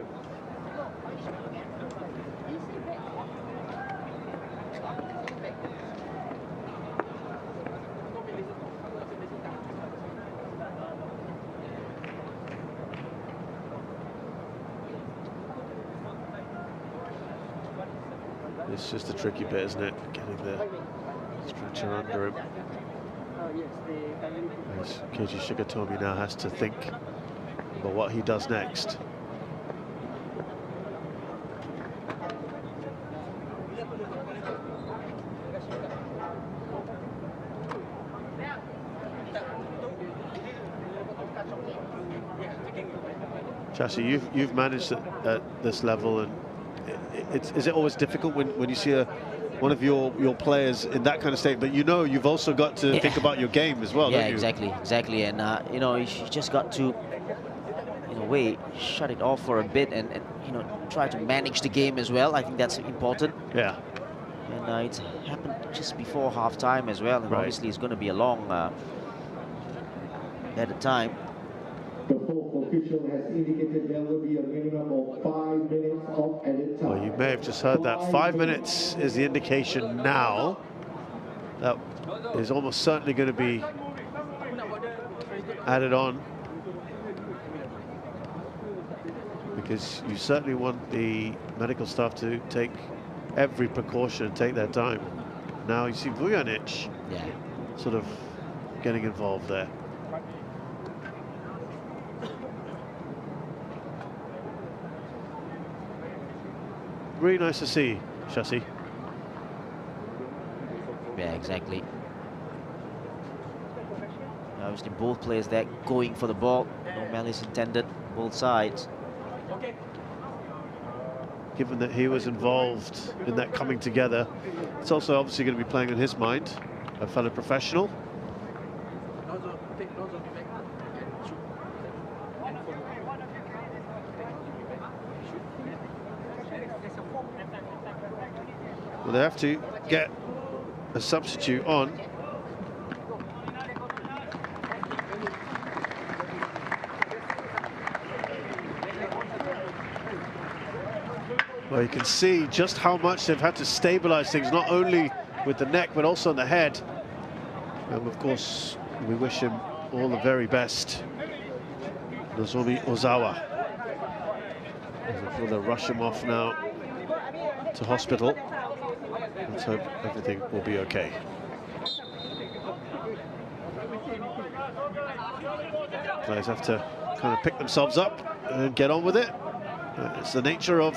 It's just a tricky bit, isn't it? Getting the stretcher under him. As Keiji Shigatomi now has to think about what he does next. Chassi, you've managed at this level, and is it always difficult when you see one of your players in that kind of state, but you know you've also got to think about your game as well, don't you? Exactly, and you know, you just got to, in a way, shut it off for a bit and you know, try to manage the game as well. I think that's important. Yeah. And it's happened just before half-time as well, and obviously it's going to be a long at a time. The fourth official has indicated there will be a minimum of 5 minutes of added time. Well, you may have just heard that. 5 minutes is the indication now. That is almost certainly going to be added on. because you certainly want the medical staff to take every precaution and take their time. Now you see Vujanic sort of getting involved there. Really nice to see, Shasi. Yeah, exactly. Obviously both players there going for the ball. No malice intended, both sides. Given that he was involved in that coming together, it's also obviously going to be playing on his mind, a fellow professional. Well, they have to get a substitute on. Well, you can see just how much they've had to stabilize things, not only with the neck, but also on the head. And of course, we wish him all the very best. Nozomi Ozawa. They'll rush him off now to hospital. Let's hope everything will be okay. Players have to kind of pick themselves up and get on with it. It's the nature of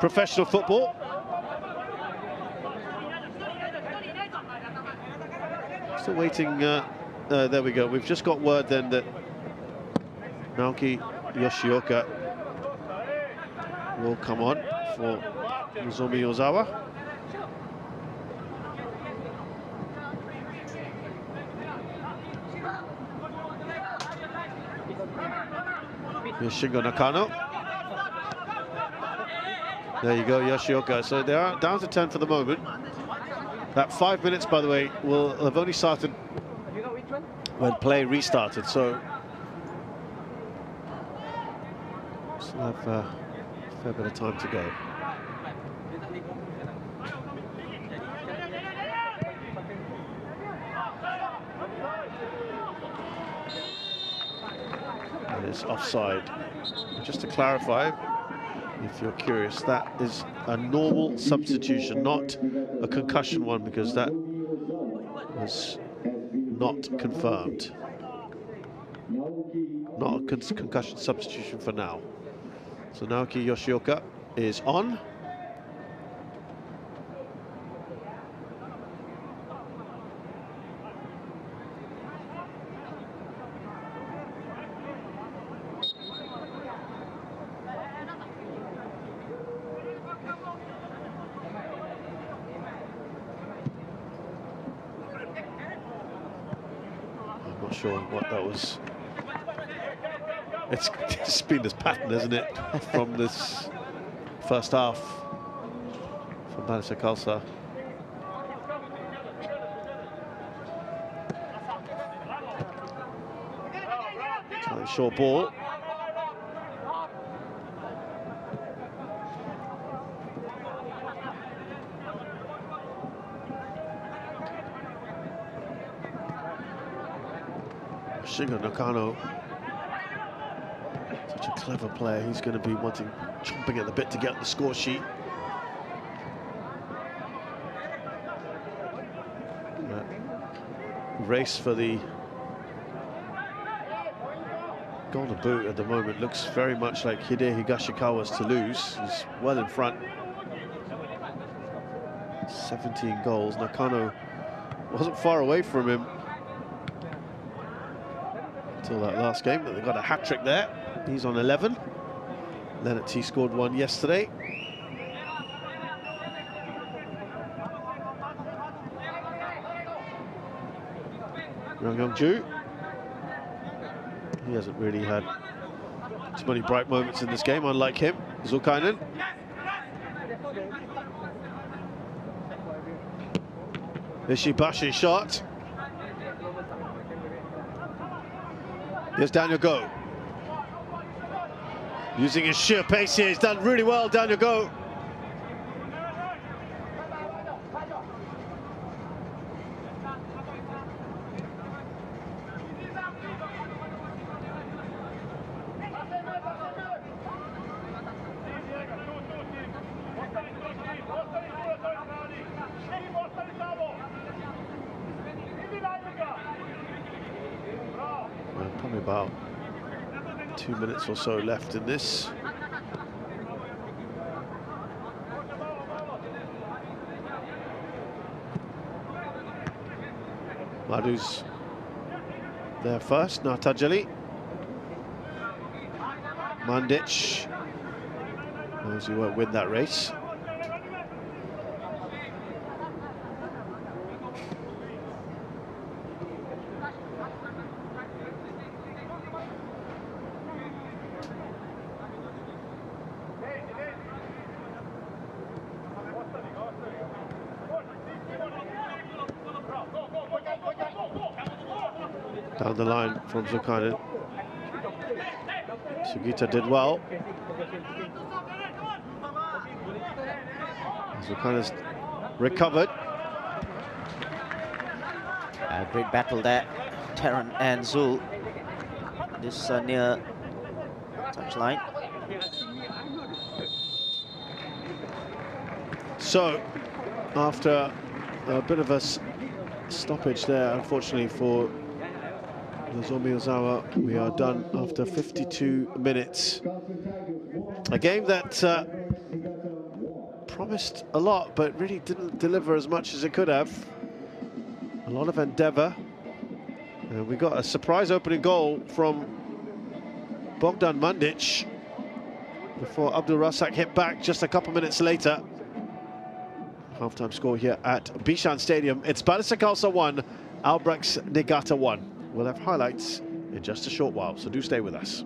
professional football. Still waiting. There we go. We've just got word then that Naoki Yoshioka will come on for Nozomi Ozawa. Here's Shingo Nakano. There you go, Yoshioka. So they are down to 10 for the moment. That 5 minutes, by the way, will have only started when play restarted. So still have a fair bit of time to go. And it's offside. Just to clarify, if you're curious, that is a normal substitution, not a concussion one, because that was not confirmed. Not a concussion substitution for now. So Naoki Yoshioka is on. Sure what that was. It's been this pattern, isn't it, from this first half from Balestier Khalsa. Slightly short ball. Shingo Nakano, such a clever player. He's going to be chomping at the bit to get the score sheet. Race for the golden boot at the moment looks very much like Hide Higashikawa's to lose. He's well in front. 17 goals. Nakano wasn't far away from him until that last game, but they got a hat-trick there. He's on 11. Leonard T scored one yesterday. Young Young-ju, he hasn't really had too many bright moments in this game, unlike him, Zulkainen. Ishibashi shot. Here's Daniel Go. Using his sheer pace here, he's done really well, Daniel Go. about 2 minutes or so left in this. Madu's there first, Natajali. Mandic knows he won't win that race. Down the line from Zulkarnain. Sugita did well. Zulkarnain's recovered. A great battle there, Terran and Zul. This near touchline. So, after a bit of a stoppage there, unfortunately for Nozomi Ozawa, we are done after 52 minutes. A game that promised a lot, but really didn't deliver as much as it could have. A lot of endeavour. And we got a surprise opening goal from Bogdan Mandic before Abdul Rasak hit back just a couple minutes later. Half-time score here at Bishan Stadium. It's Balestier Khalsa 1, Albirex Niigata 1. We'll have highlights in just a short while, so do stay with us.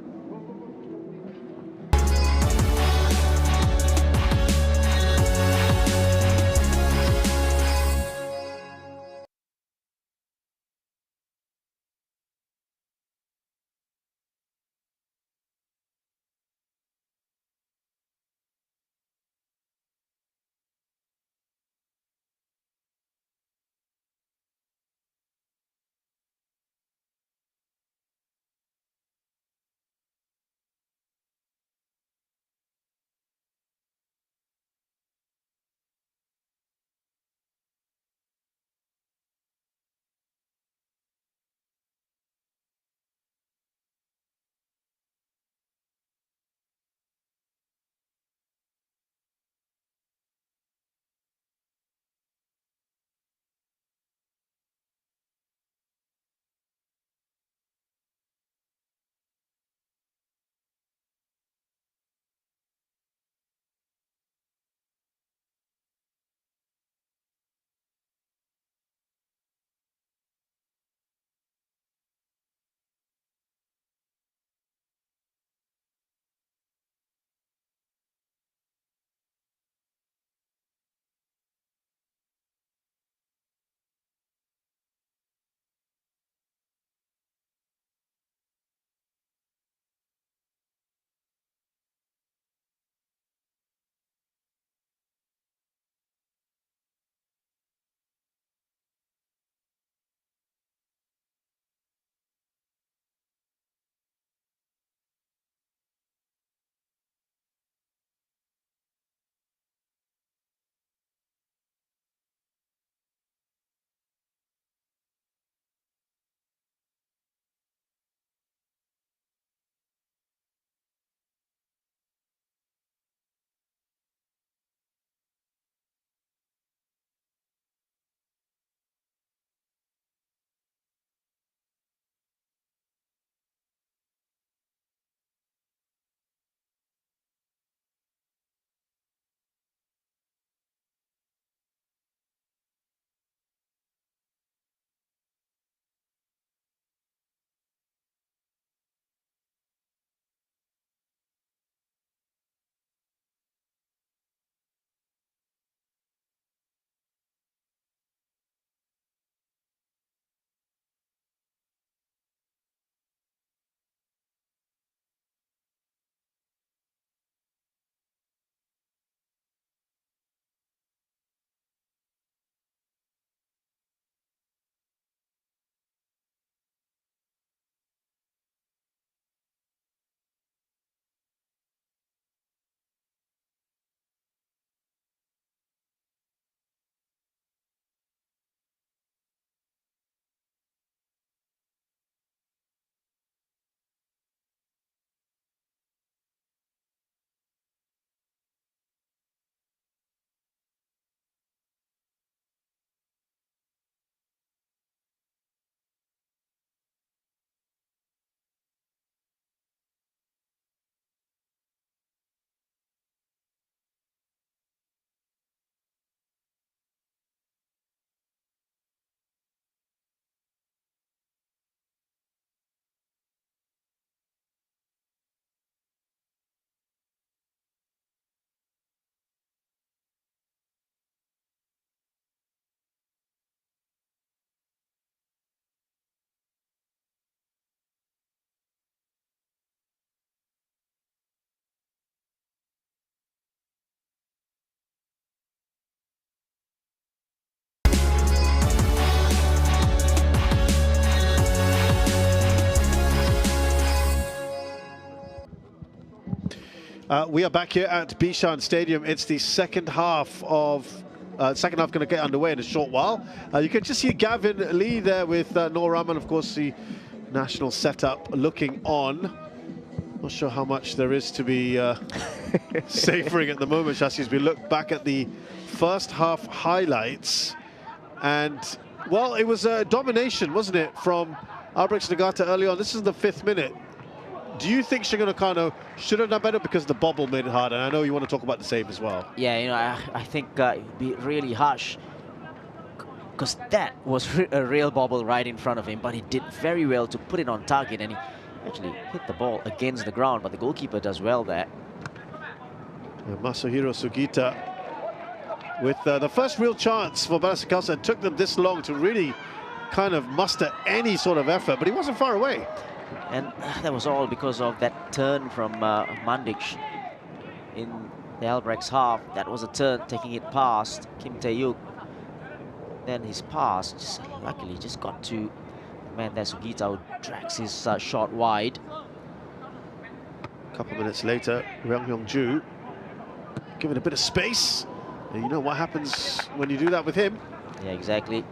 We are back here at Bishan Stadium. It's the second half going to get underway in a short while. You can just see Gavin Lee there with Noor Rahman, of course, the national setup looking on. Not sure how much there is to be savoring at the moment, Shasi, as we look back at the first half highlights. And, well, it was a domination, wasn't it, from Albirex Niigata early on. This is the 5th minute. Do you think Shigeru Nakano should have done better because the bobble made it hard? And I know you want to talk about the save as well. Yeah, I think it would be really harsh because that was a real bobble right in front of him, but he did very well to put it on target, and he actually hit the ball against the ground, but the goalkeeper does well there. Masahiro Sugita with the first real chance for Balestier Khalsa. It took them this long to really kind of muster any sort of effort, but he wasn't far away. And that was all because of that turn from Mandic in the Albirex half. That was a turn, taking it past Kim Tae-yuk. Then his pass, luckily, just got to the man there, Sugita, who drags his shot wide. A couple of minutes later, Ryung Hyung-ju giving a bit of space. And you know what happens when you do that with him. Yeah, exactly.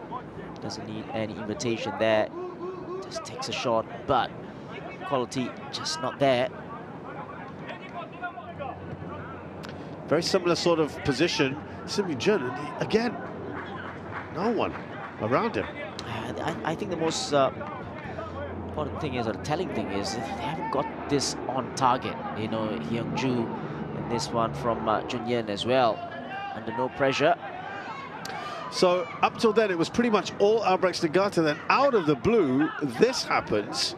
Doesn't need any invitation there. Just takes a shot, but quality just not there. Very similar sort of position. Sim Yoon-jun, again, no one around him. I think the most important thing is, or the telling thing is, they haven't got this on target. You know, Hyung-ju and this one from Junyeon as well, under no pressure. So up till then, it was pretty much all Albirex Niigata. Then out of the blue, this happens.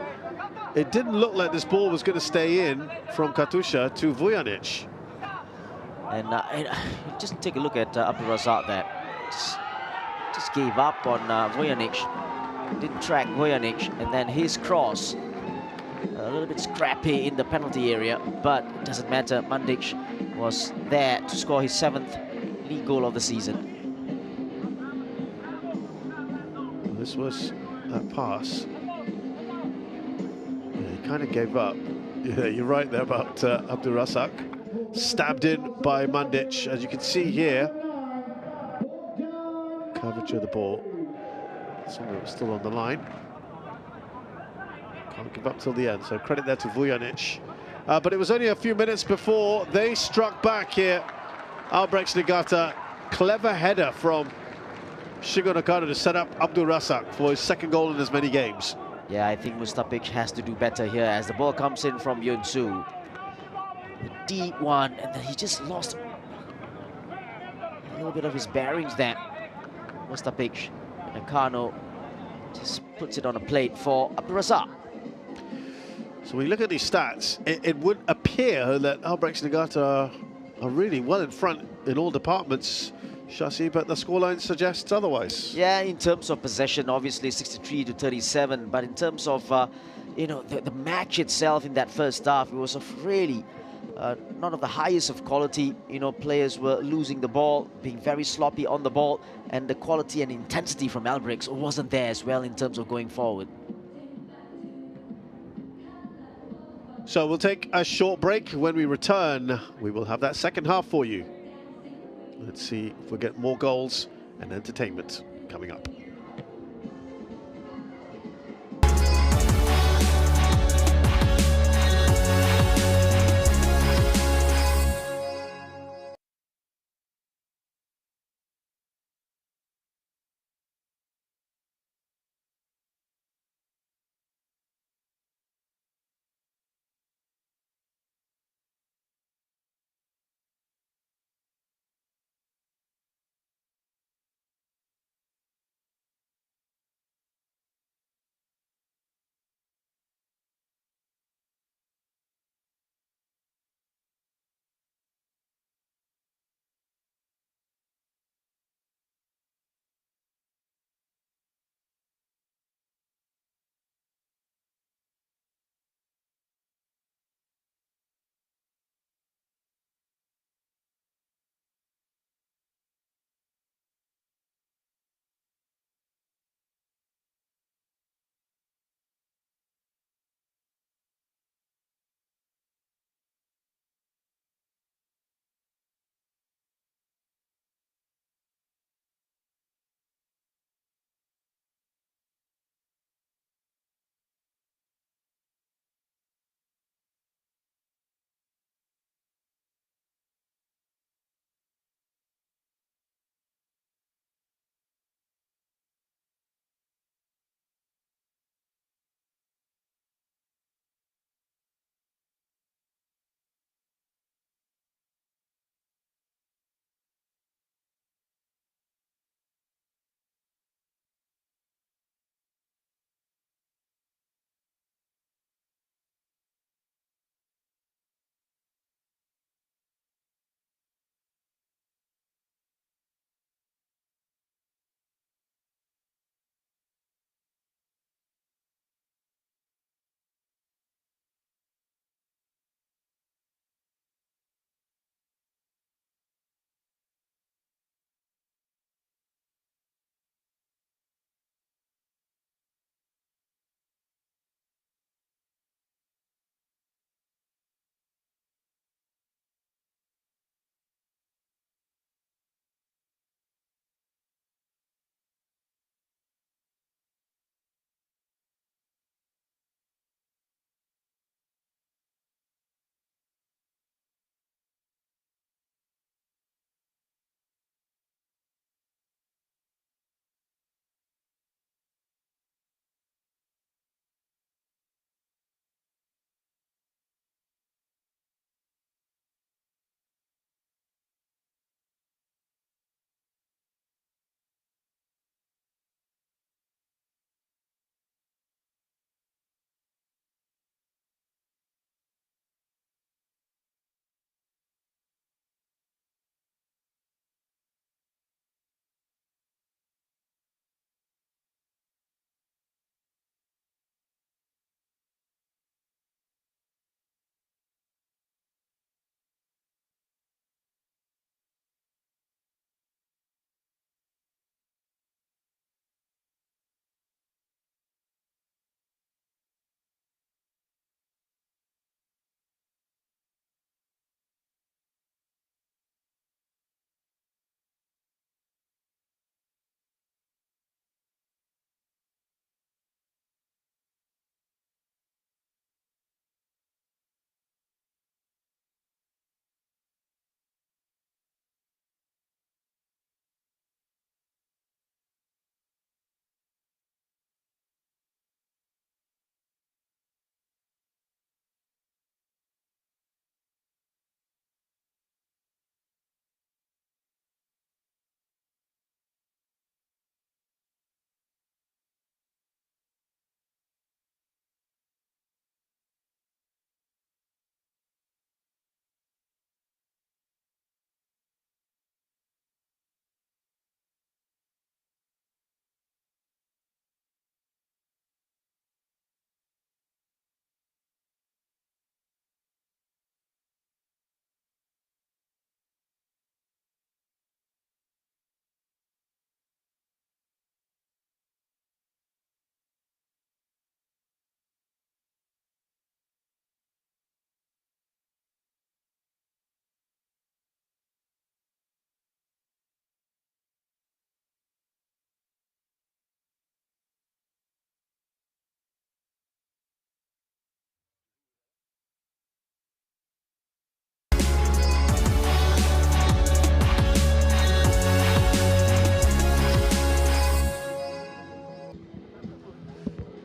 It didn't look like this ball was going to stay in from Katusha to Vujanic. And just take a look at Abdul Razak there. Just gave up on Vujanic. Didn't track Vujanic, and then his cross, a little bit scrappy in the penalty area, but it doesn't matter. Mandic was there to score his 7th league goal of the season. This was that pass. Yeah, he kind of gave up. Yeah, you're right there about Abdul Razak. Stabbed in by Mandic, as you can see here. Curvature of the ball. Still on the line. Can't give up till the end, so credit there to Vujanic. But it was only a few minutes before they struck back here. Albirex Niigata, clever header from Shigeru Nakano to set up Abdul Razak for his 2nd goal in as many games. Yeah, I think Mustapic has to do better here as the ball comes in from Yun-soo. The deep one, and then he just lost a little bit of his bearings there. Mustapic. Nakano just puts it on a plate for Abdul Razak. So when you look at these stats, it would appear that Albirex Niigata are really well in front in all departments, Shasi, but the scoreline suggests otherwise. Yeah, in terms of possession, obviously 63 to 37, but in terms of you know, the match itself in that first half, it was of really not of the highest of quality. You know, players were losing the ball, being very sloppy on the ball, and the quality and intensity from Albirex wasn't there as well in terms of going forward. So we'll take a short break. When we return, we will have that second half for you. Let's see if we get more goals and entertainment coming up.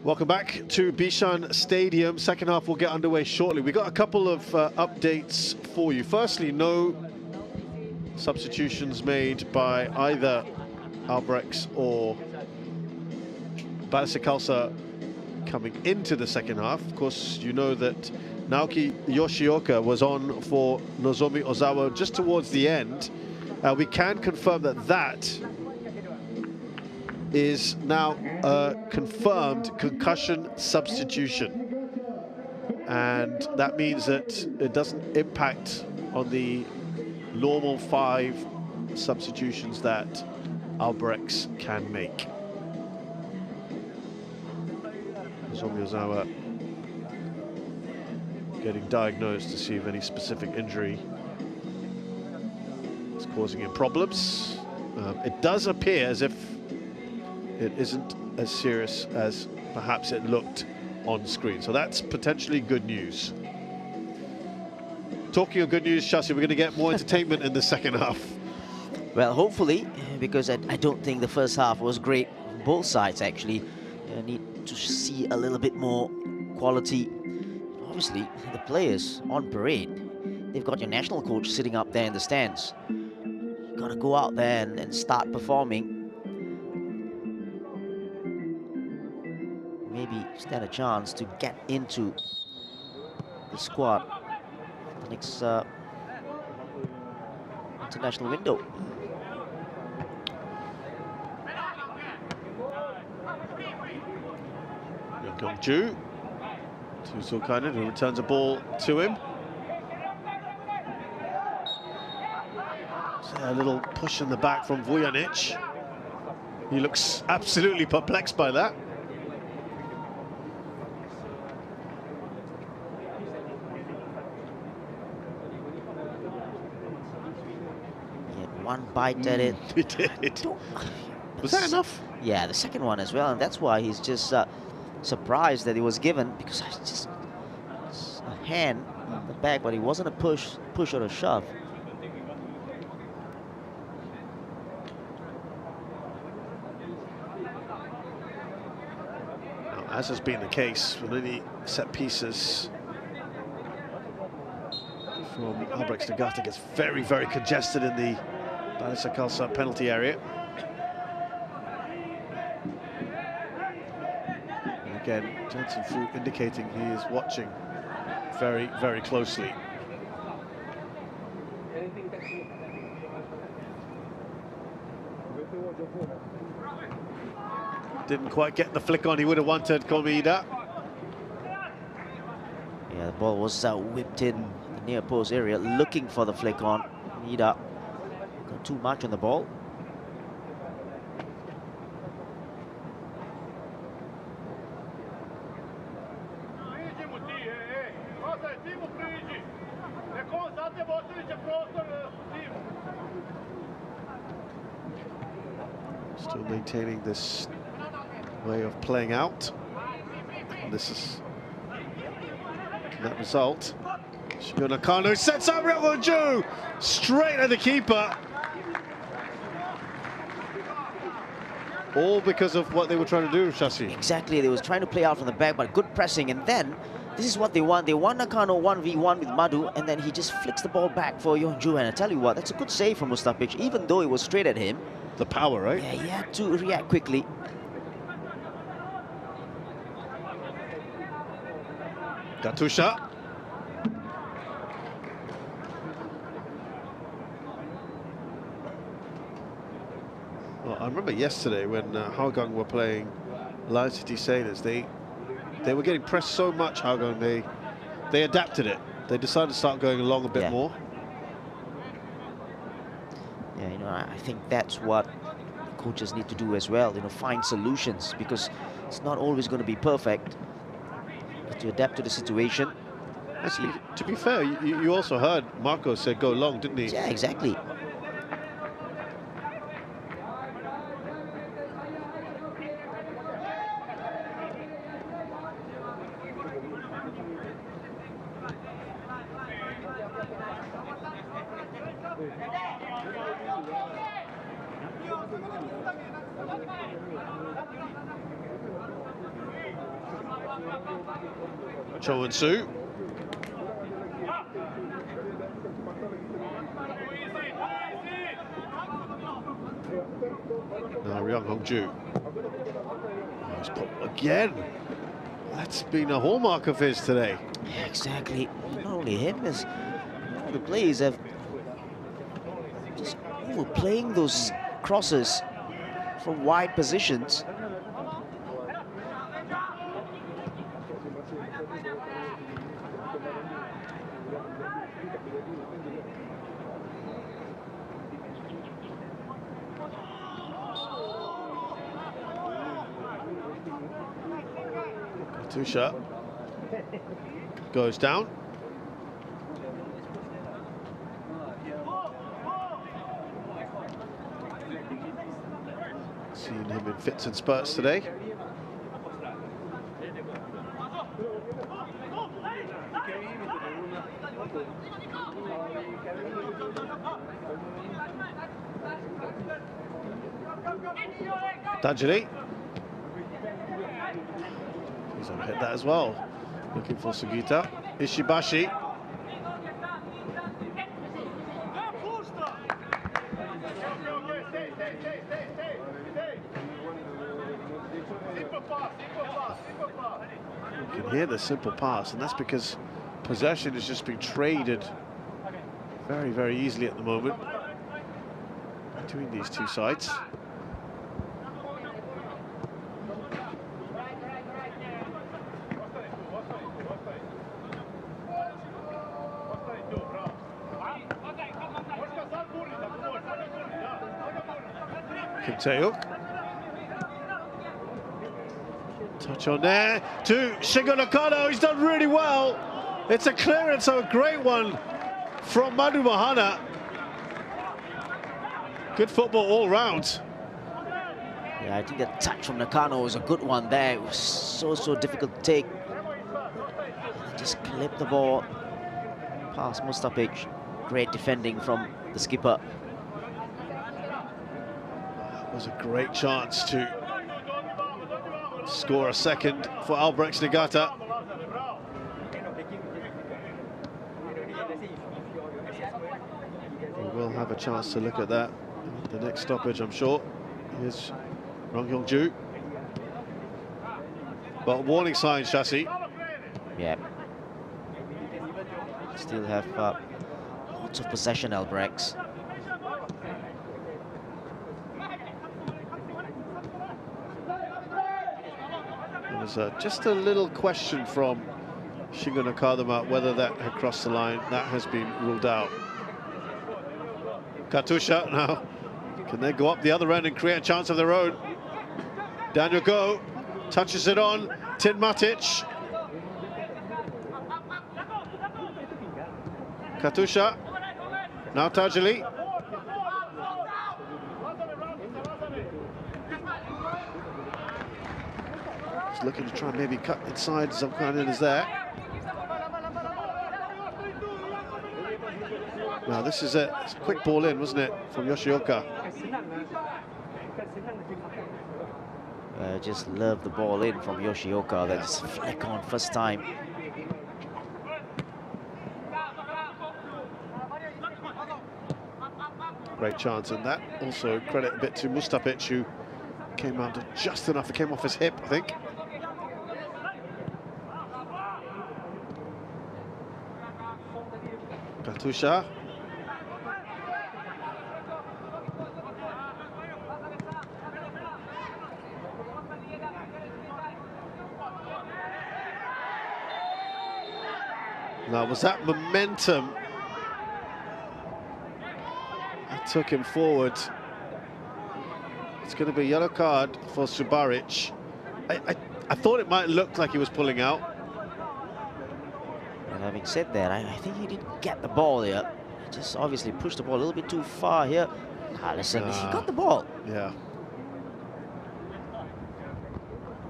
Welcome back to Bishan Stadium. Second half will get underway shortly. We've got a couple of updates for you. Firstly, no substitutions made by either Albirex or Balestier Khalsa coming into the second half. Of course, you know that Naoki Yoshioka was on for Nozomi Ozawa just towards the end. We can confirm that that is now a confirmed concussion substitution. And that means that it doesn't impact on the normal 5 substitutions that Albirex can make. Nozomi Ozawa getting diagnosed to see if any specific injury is causing him problems. It does appear as if it isn't as serious as perhaps it looked on screen. So that's potentially good news. Talking of good news, Shasi, we're going to get more entertainment in the second half. Well, hopefully, because I don't think the first half was great. Both sides actually need to see a little bit more quality. Obviously, the players on parade, they've got your national coach sitting up there in the stands. You've got to go out there and start performing. Maybe stand a chance to get into the squad the next international window. Gongju to Sulkainen, who returns the ball to him. So a little push in the back from Vujanic. He looks absolutely perplexed by that. He had one bite at it. He did. Was that enough? Yeah, the second one as well, and that's why he's just surprised that it was given, because it's a hand in the back, but it wasn't a push or a shove. Now, as has been the case with any set pieces from Albirex, Niigata gets very, very congested in the Balestier Khalsa penalty area. Again, Jansen Fu indicating he is watching very, very closely. Didn't quite get the flick on he would have wanted, Komida. Yeah, the ball was whipped in the near post area, looking for the flick on. Komida got too much on the ball. Still maintaining this way of playing out. And this is that result. Shigeru Nakano sets up Ryoko straight at the keeper. All because of what they were trying to do, Shasi. Exactly, they was trying to play out from the back, but good pressing, and then this is what they want. They want Nakano 1v1 with Madhu, and then he just flicks the ball back for Yeonju, and I tell you what, that's a good save from Mustafic, even though it was straight at him. The power, right? Yeah, he had to react quickly. Katusha. Well, I remember yesterday when Hougang were playing Lion City Sailors, they were getting pressed so much, Hougang, they adapted it. They decided to start going along a bit more. Yeah, you know, I think that's what coaches need to do as well, you know, find solutions, because it's not always going to be perfect. But to adapt to the situation. Actually, to be fair, you also heard Marco said go long, didn't he? Yeah, exactly. Cho and Su. Now Ryung Hong-ju. Oh, he's put again. That's been a hallmark of his today. Yeah, exactly. Not only him, as all the players have just overplaying those crosses from wide positions. Katusha goes down. Seen him in fits and spurts today. Tajiri. He's on hit that as well. Looking for Sugita. Ishibashi. You can hear the simple pass, and that's because possession is just being traded very, very easily at the moment between these two sides. Kim Tae-hyuk. Touch on there to Shingo Nakano. He's done really well. It's a clearance, so a great one from Manu Mahana. Good football all round. Yeah, I think the touch from Nakano was a good one there. It was so difficult to take. Just clipped the ball past Mustapic. Great defending from the skipper. That was a great chance to score a second for Albirex Niigata. We will have a chance to look at that at the next stoppage, I'm sure. Here's Rong Hyung-ju. But warning sign, Chassis. Yeah. Still have lots of possession, Albirex. There was just a little question from Shingo Nakadama whether that had crossed the line. That has been ruled out. Katusha now. Can they go up the other end and create a chance of their own? Daniel Go touches it on. Tin Matic. Katusha. Now Tajili. He's looking to try and maybe cut inside. Zamkhanin is there. Now this is a quick ball in, wasn't it, from Yoshioka? Just love the ball in from Yoshioka. That's flick on first time. Great chance, and that also credit a bit to Mustapic, who came out just enough. It came off his hip, I think. Katusha. Now, was that momentum that took him forward? It's going to be a yellow card for Subaric. I thought it might look like he was pulling out. And having said that, I think he didn't get the ball here. He just obviously pushed the ball a little bit too far here. Listen, he got the ball. Yeah.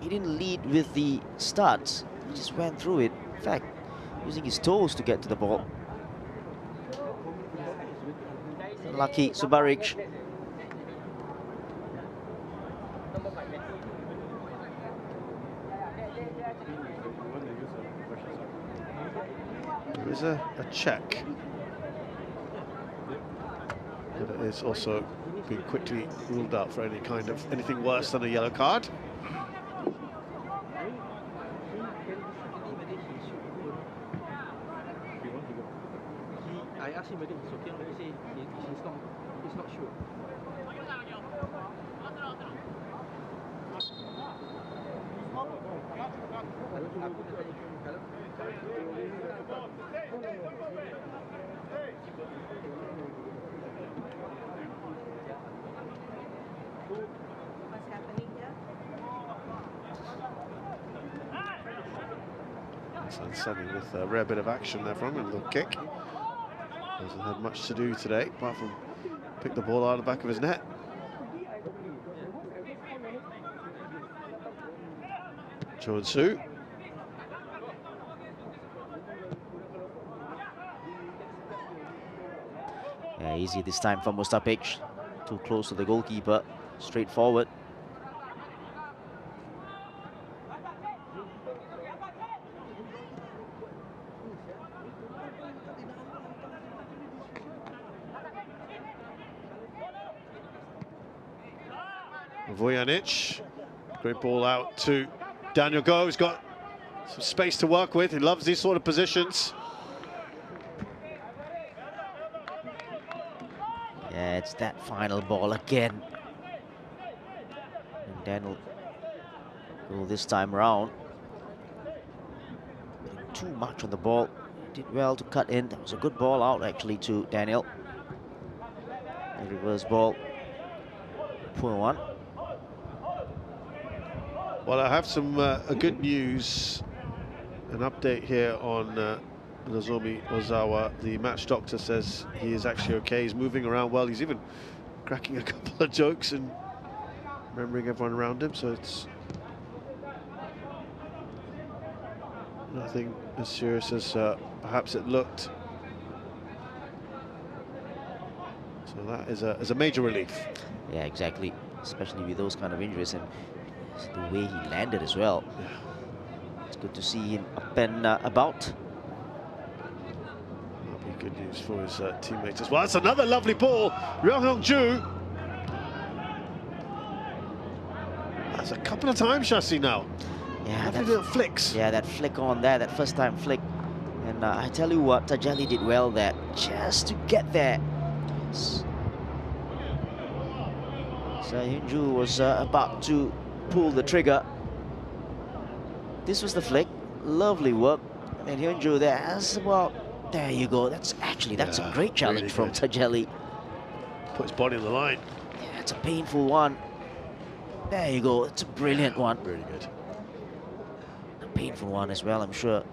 He didn't lead with the studs. He just went through it. In fact, using his toes to get to the ball. Lucky Subaric. is a check. But it is also being quickly ruled out for anything worse than a yellow card. I asked him whether he's okay, but he said he's not sure. What's happening here? Sunny with a rare bit of action there from him, a little kick. Hasn't had much to do today, apart from pick the ball out of the back of his net. Chon-Su. Yeah, easy this time for Mustapic. Too close to the goalkeeper. Straightforward. Vujanic, great ball out to Daniel Go. He's got some space to work with. He loves these sort of positions. Yeah, it's that final ball again. And Daniel Go this time around. Too much on the ball. Did well to cut in. That was a good ball out actually to Daniel. The reverse ball. Poor one. Well, I have some good news, an update here on Nozomi Ozawa. The match doctor says he is actually okay. He's moving around well. He's even cracking a couple of jokes and remembering everyone around him. So it's nothing as serious as perhaps it looked. So that is a major relief. Yeah, exactly. Especially with those kind of injuries and the way he landed as well. Yeah. It's good to see him up and about. That'll be good news for his teammates as well. That's another lovely ball. Ryong Hyung-ju. That's a couple of times, Shasi, now. Yeah, Lovely little flicks. Yeah, that flick on there, that first time flick. And I tell you what, Tajali did well there, just to get there. So Hyun-ju was about to pull the trigger. This was the flick. Lovely work. And Hyun-ju there as well. There you go. That's a great challenge really from Tajali. Put his body on the line. Yeah, it's a painful one. There you go. It's a brilliant one. Really good. A painful one as well, I'm sure.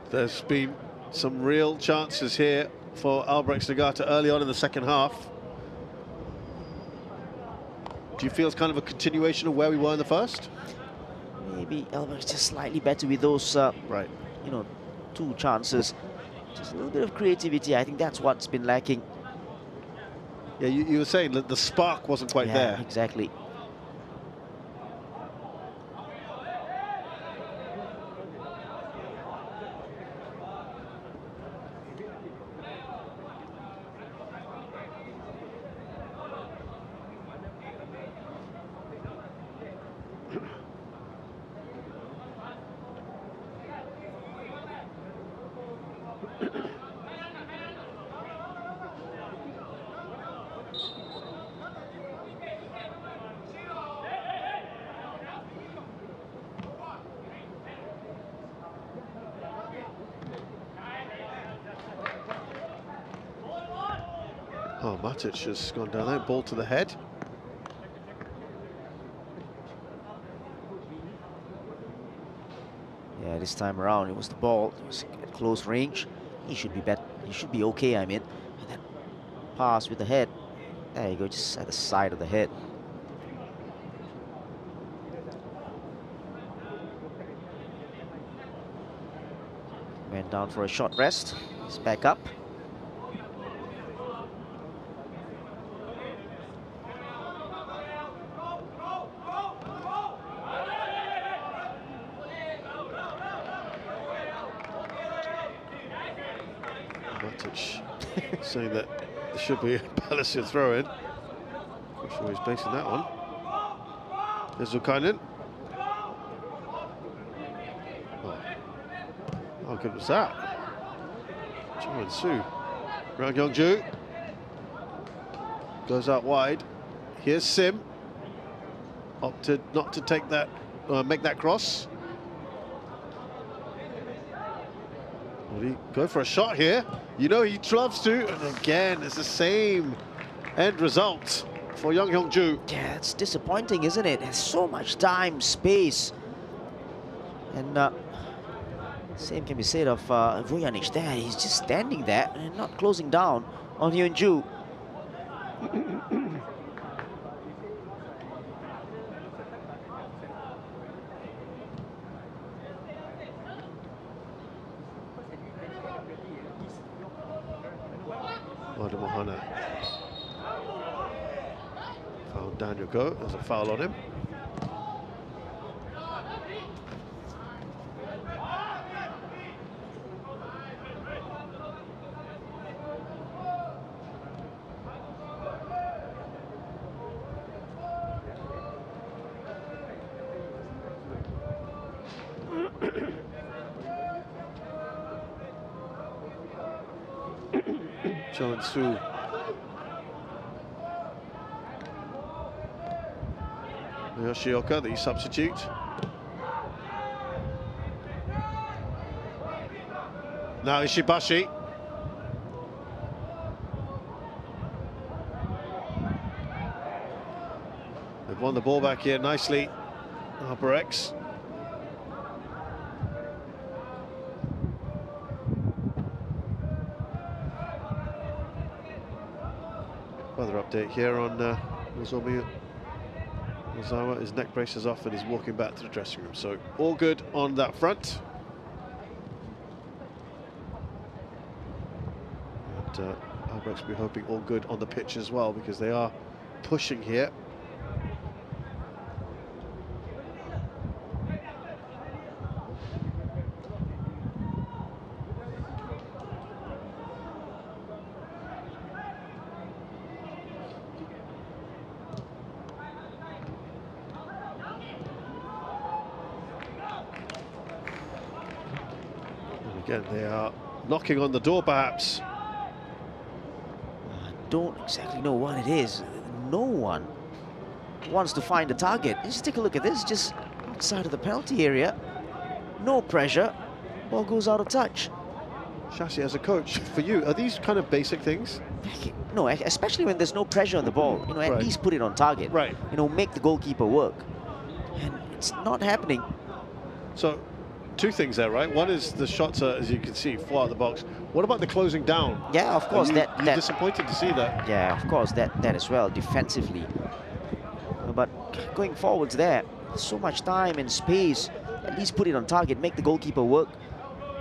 There's been some real chances here for Albirex Niigata early on in the second half. Do you feel it's kind of a continuation of where we were in the first? Maybe Albirex just slightly better with those, Right. you know, two chances. Just a little bit of creativity. I think that's what's been lacking. Yeah, you were saying that the spark wasn't quite there. Exactly. Oh, Matic has gone down there, ball to the head. Yeah, this time around it was the ball. It was at close range. He should be He should be okay. I mean, and that pass with the head. There you go, just at the side of the head. Went down for a short rest. He's back up. Matic saying that there should be a Balestier throw in. Not sure he's basing that on. There's Zukainen. Oh. How good was that? Cho and Su. Rang Yongju goes out wide. Here's Sim. Opted not to take that, make that cross. Will he go for a shot here? You know he loves to. And again, it's the same end result for Young Hyung-ju. Yeah, it's disappointing, isn't it? There's so much time, space. And same can be said of Vujanic there. He's just standing there and not closing down on Hyun-ju. Mohana found Daniel Go. There's a foul on him. Cho and Su. Yoshioka, the substitute. Now Ishibashi. They've won the ball back here nicely. Albirex. Further update here on Nozomi Ozawa. His neck brace is off and he's walking back to the dressing room. So all good on that front. And Albirex will be hoping all good on the pitch as well, because they are pushing here. Again, they are knocking on the door, perhaps. I don't exactly know what it is. No one wants to find a target. Just take a look at this, just outside of the penalty area. No pressure, ball goes out of touch. Shashi, as a coach, for you, are these kind of basic things? No, especially when there's no pressure on the ball. You know, at least put it on target. Right. You know, make the goalkeeper work. And it's not happening. So, two things there, right? One is the shots are, as you can see, far out the box. What about the closing down? Yeah, of course. You're that disappointed to see that. Yeah, of course, that as well, defensively. But going forwards there, so much time and space. At least put it on target, make the goalkeeper work.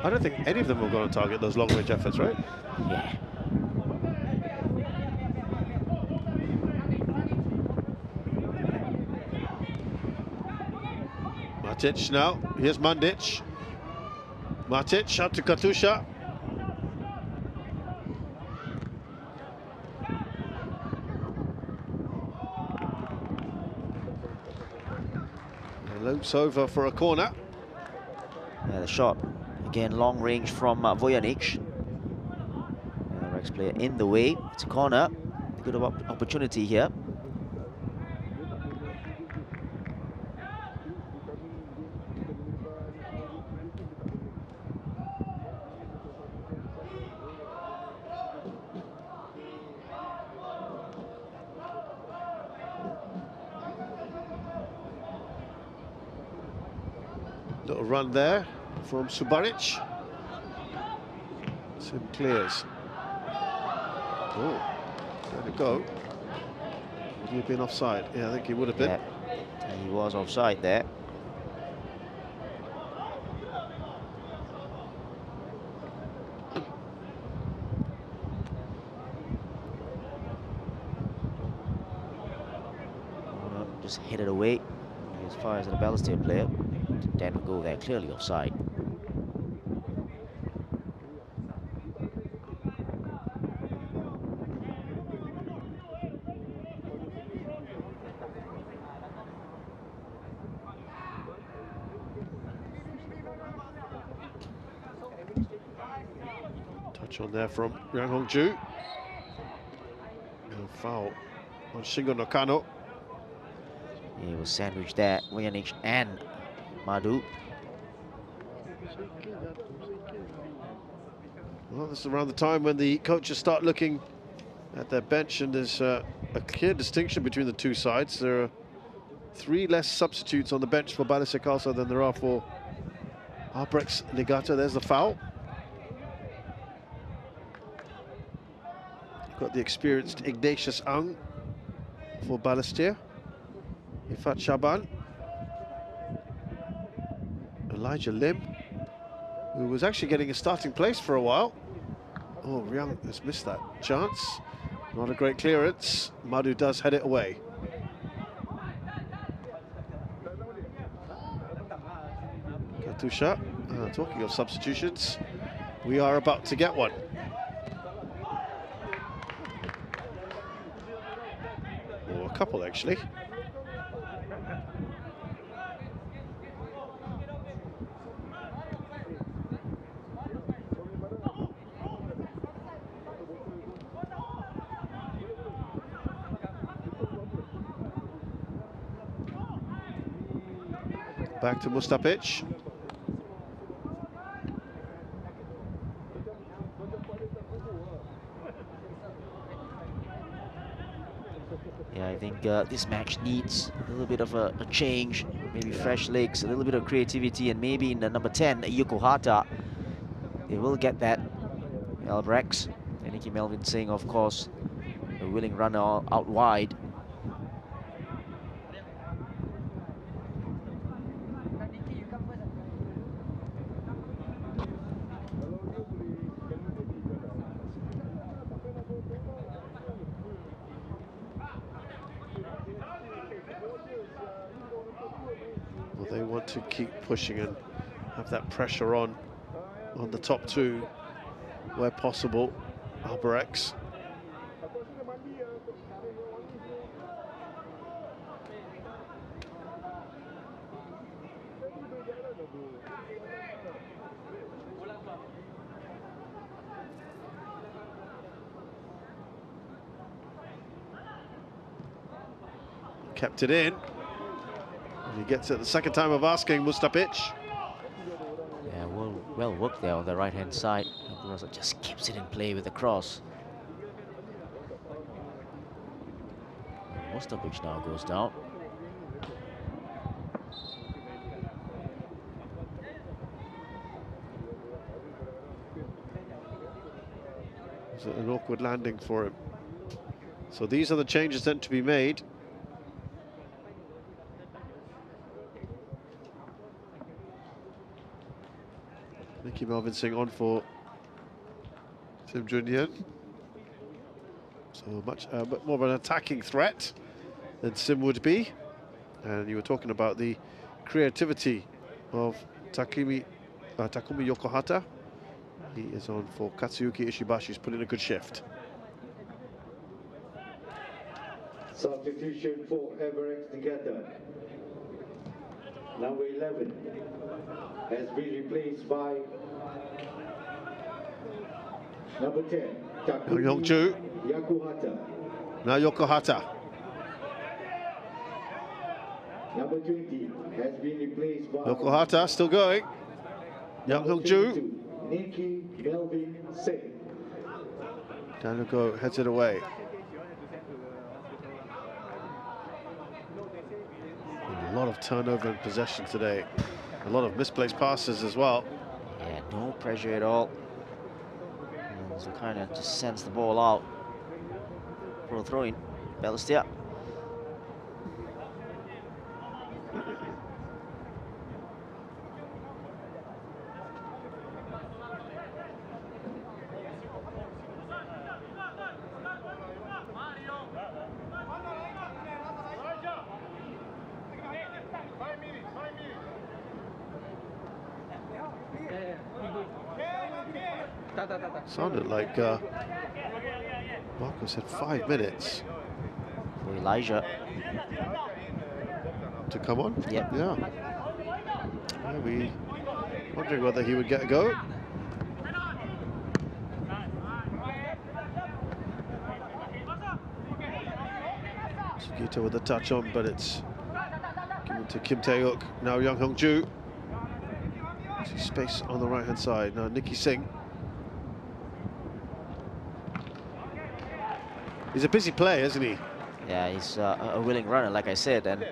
I don't think any of them will go on target, those long-range efforts, right? Yeah. Matic now. Here's Mandic. Matic out to Katusha. And loops over for a corner. Yeah, the shot. Again, long range from Vujanic. Rex player in the way. It's a corner. Good opportunity here. Little run there from Subaric. Sim clears. Oh, there we go. Would he have been offside? Yeah, I think he would have been. Yeah, he was offside there. Just hit it away as far as the Balestier player. Didn't go there, clearly offside. Touch on there from Yang Hongju. And a foul on Shingo Nakano. He was sandwiched there, Vujanic and Madu. Well, this is around the time when the coaches start looking at their bench, and there's a clear distinction between the two sides. There are 3 less substitutes on the bench for Balestier Khalsa than there are for Albirex Niigata. There's the foul. Got the experienced Ignatius Ang for Balestier. Ifat Shaban. Elijah Lim, who was actually getting a starting place for a while. Oh, Ryang has missed that chance. Not a great clearance. Madu does head it away. Katusha, talking of substitutions, we are about to get one. Or a couple, actually. Back to Mustapic. Yeah, I think this match needs a little bit of a change, maybe fresh legs, a little bit of creativity, and maybe in the number 10, Yokohata, they will get that. Albirex, and Nicky Melvin Singh, of course, a willing runner out wide. Well, they want to keep pushing and have that pressure on the top 2 where possible. Albirex. Kept it in. And he gets it the second time of asking, Mustapic. Yeah, well worked there on the right-hand side. Rosa just keeps it in play with the cross. Mustapic now goes down. It's an awkward landing for him. So these are the changes then to be made. Nicky Melvin Singh on for Tim Junyan. So much but more of an attacking threat than Sim would be. And you were talking about the creativity of Takumi Yokohata. He is on for Katsuyuki Ishibashi. He's put in a good shift. Substitution for Albirex Niigata. Number 11 has been replaced by number 10, Takumi Yokohata. Now Yokohata. Number 20 has been replaced by Yokohata still going. Yang Hongju. Nicky Melvin Singh. Danuko heads it away. And a lot of turnover and possession today. A lot of misplaced passes as well. Yeah, no pressure at all. And so kind of just sends the ball out for a throw-in. Balestier. Sounded like Marco said 5 minutes For Elijah. to come on. Yep. Yeah. We wondering whether he would get a go. Gita with a touch on, but it's given to Kim Tae-hyuk. Now Young Hong-ju. See space on the right-hand side. Now Nicky Singh. He's a busy player, isn't he? Yeah, he's a willing runner, like I said, and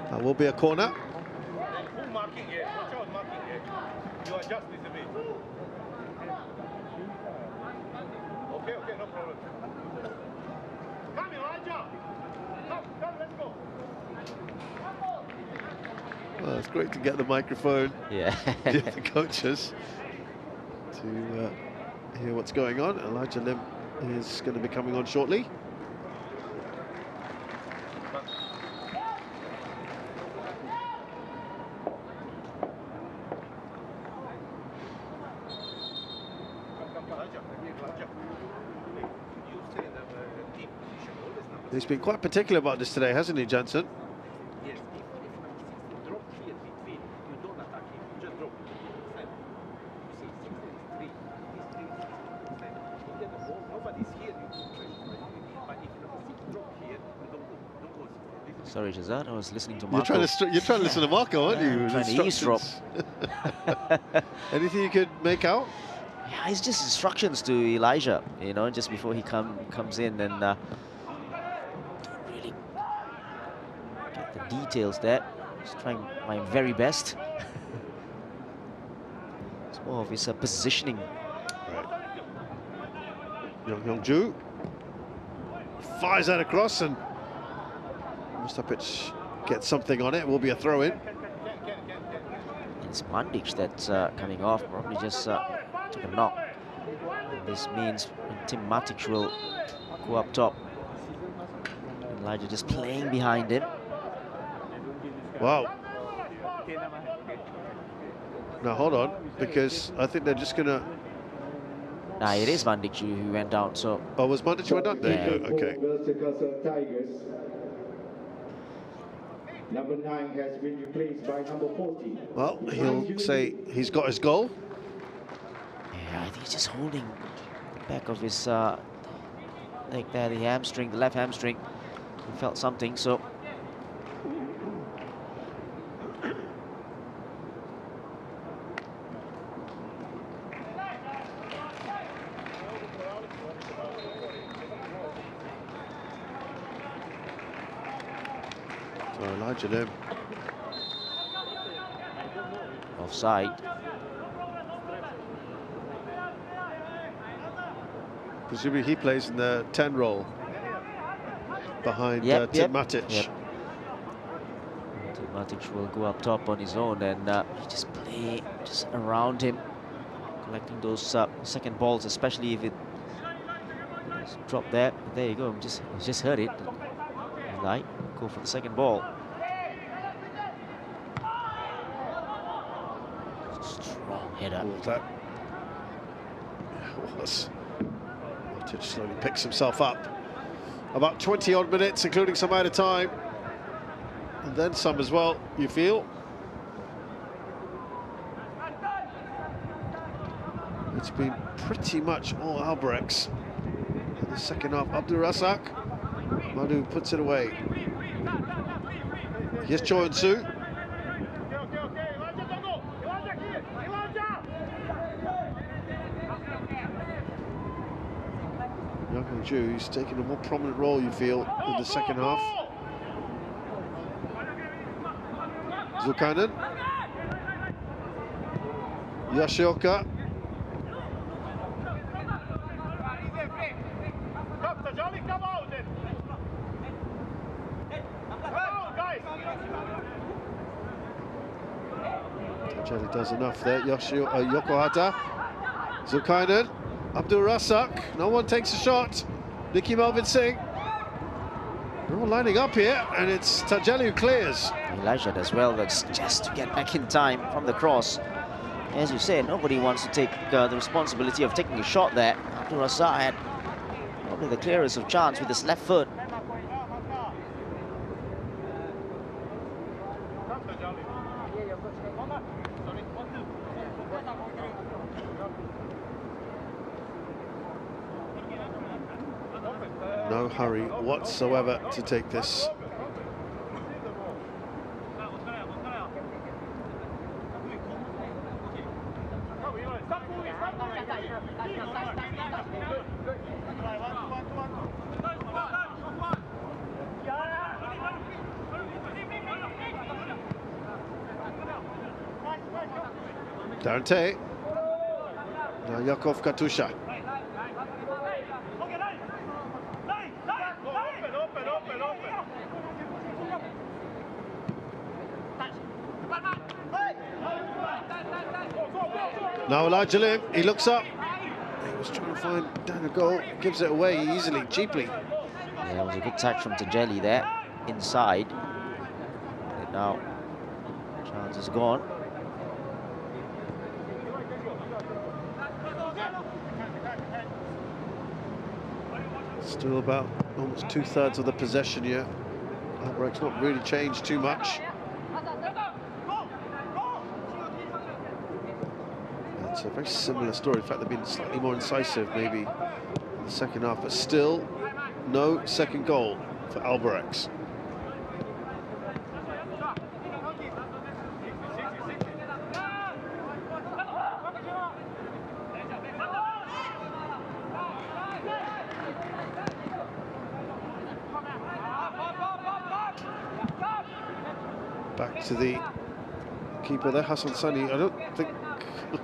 that will be a corner. Okay, no problem. Come, Elijah! Come, let's go! Well, it's great to get the microphone. yeah. Give the coaches to hear what's going on. Elijah Lim is going to be coming on shortly. He's been quite particular about this today, hasn't he, Jansen? Yes, if you drop here between, you don't attack him, you just drop. You see, 63. This 3 is 60%. You get the ball, nobody's here, you do pressure. But if you drop here, you don't go. Sorry, Shazad, I was listening to You're Marco. trying to listen to Marco, aren't you? Trying to eavesdrop. Anything you could make out? Yeah, it's just instructions to Elijah, you know, just before he comes in, and don't really get the details there. Just trying my very best. It's more of his positioning. Right. Young Hong-ju fires that across, and Mustapic gets something on it. It will be a throw-in. It's Mandic that's coming off, probably just took a knock. And this means Tim Matic will go up top. Elijah just playing behind him. Wow. Now hold on, because I think they're just gonna. Nah, it is Mandic who went down. So. Oh, was Mandic who went down? There Yeah. you go. Okay. Balestier Tigers. Number 9 has been replaced by number 40. Well, he'll say he's got his goal. Yeah, I think he's just holding the back of his leg there, the hamstring, the left hamstring. He felt something, so. So Elijah Lim. Offside. Presumably he plays in the 10 role behind Tim Matic. Yep. Tim Matic will go up top on his own, and he just play just around him, collecting those second balls, especially if it drop there. There you go. Just heard it. Like, go for the second ball. Strong header. Oh, that was. Matic slowly picks himself up. About 20 odd minutes, including some out of time. And then some as well, you feel. It's been pretty much all Albirex in the second half. Abdul Razak. Madu puts it away. Here's Cho Eun-soo. Young Hong-ju, he's taking a more prominent role, you feel, in the second half. Zulkarnain. Yoshioka. Tajali does enough there. Yokohata. Zulkarnain. Abdul Razak. No one takes a shot. Nicky Melvin Singh. They're all lining up here, and it's Tajali who clears. Elijah does well, that's just to get back in time from the cross. As you said, nobody wants to take the responsibility of taking a shot there. Abdul Razak had probably the clearest of chance with his left foot. No hurry whatsoever to take this. Darante. Now Yakov Katusha. Now Elijah Lim, he looks up. He was trying to find down a goal, gives it away easily, cheaply. Yeah, it was a good touch from Tajeli there, inside. And now, chance is gone. Still about almost 2/3 of the possession here. Albirex not really changed too much. It's a very similar story. In fact, they've been slightly more incisive maybe in the second half, but still no second goal for Albirex. Back to the keeper there, Hassan Sani. I don't think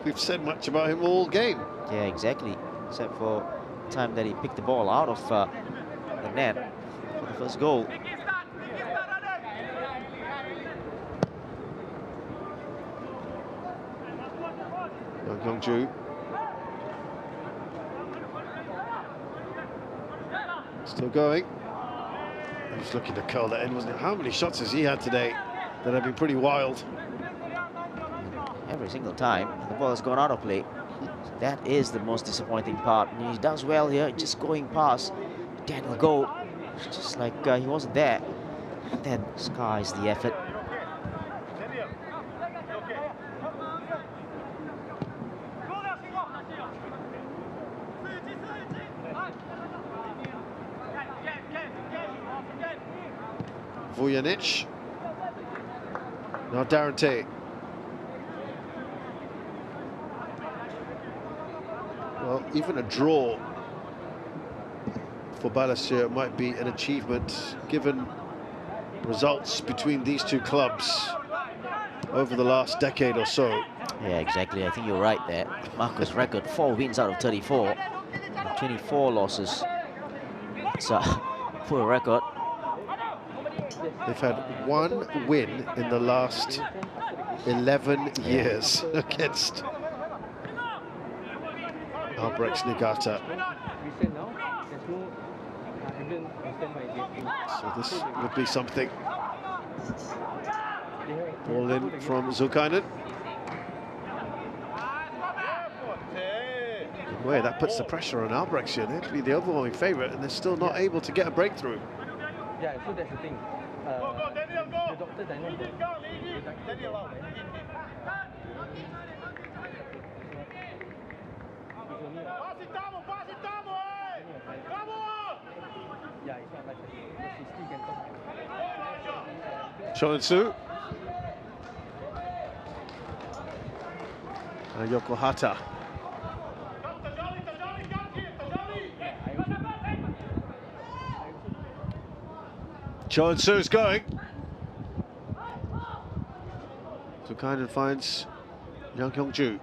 we've said much about him all game. Yeah, exactly. Except for the time that he picked the ball out of the net for the first goal. Yang Yongju. Still going. He was looking to curl that in, wasn't it? How many shots has he had today that have been pretty wild? Every single time the ball has gone out of play. That is the most disappointing part. And he does well here, just going past Daniel Goh. It's just like he wasn't there. And then skies the effort. Vujanic. Now Darante. Well, even a draw for Balestier might be an achievement given results between these two clubs over the last decade or so. Yeah, exactly. I think you're right there. Marco's record, 4 wins out of 34. And 24 losses. It's a poor record. They've had 1 win in the last 11 years against Albirex Niigata. So this would be something. Ball in from Zulkainen. Way that puts the pressure on Albirex here. They'd be the overwhelming favourite, and they're still not able to get a breakthrough. Yeah, so that's the thing. The doctor Shoninsu. And Yokohata. Shoninsu's going. Zulkainen finds Yang Yongju.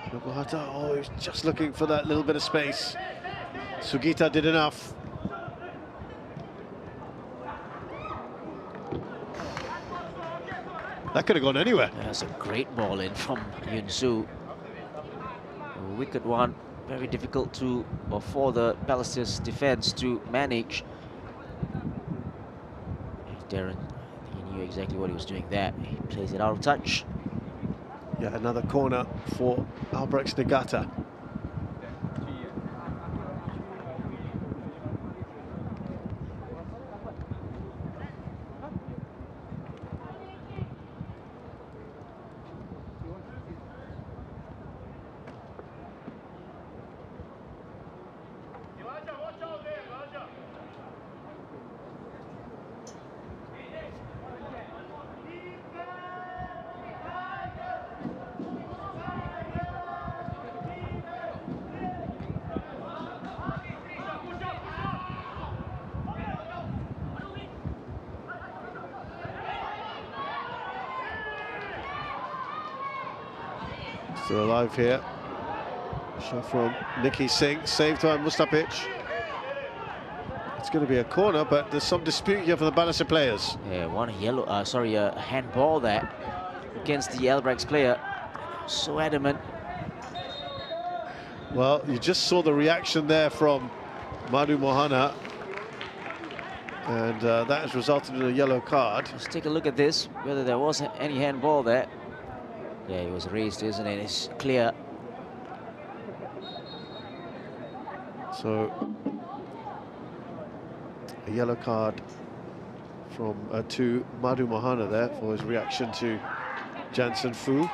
Yokohata, oh, he's just looking for that little bit of space. Sugita did enough. That could have gone anywhere. That's a great ball in from Yun Su. A wicked one. Very difficult to, or for the Balestier's defense to manage. Darren, he knew exactly what he was doing there. He plays it out of touch. Yeah, another corner for Albirex Niigata. Still alive here. Shot from Nicky Singh, saved by Mustapic. It's going to be a corner, but there's some dispute here for the Balestier players. Yeah, a handball there against the Albirex player. So adamant. Well, you just saw the reaction there from Madhu Mohana, and that has resulted in a yellow card. Let's take a look at this, whether there was any handball there. Yeah, it was raised, isn't it? It's clear. So, a yellow card from to Madhu Mohana there for his reaction to Jansen Fu.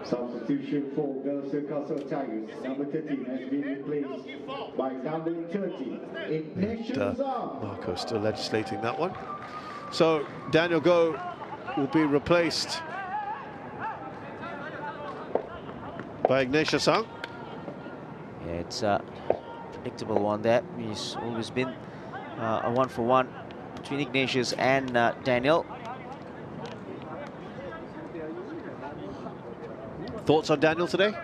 Substitution for Balestier Khalsa Tigers. Number 13 has been replaced by number 30. Ignatius Marco still legislating that one. So Daniel Go will be replaced by Ignatius Sang. Yeah, it's a predictable one there. He's always been a 1-for-1 between Ignatius and Daniel. Thoughts on Daniel today?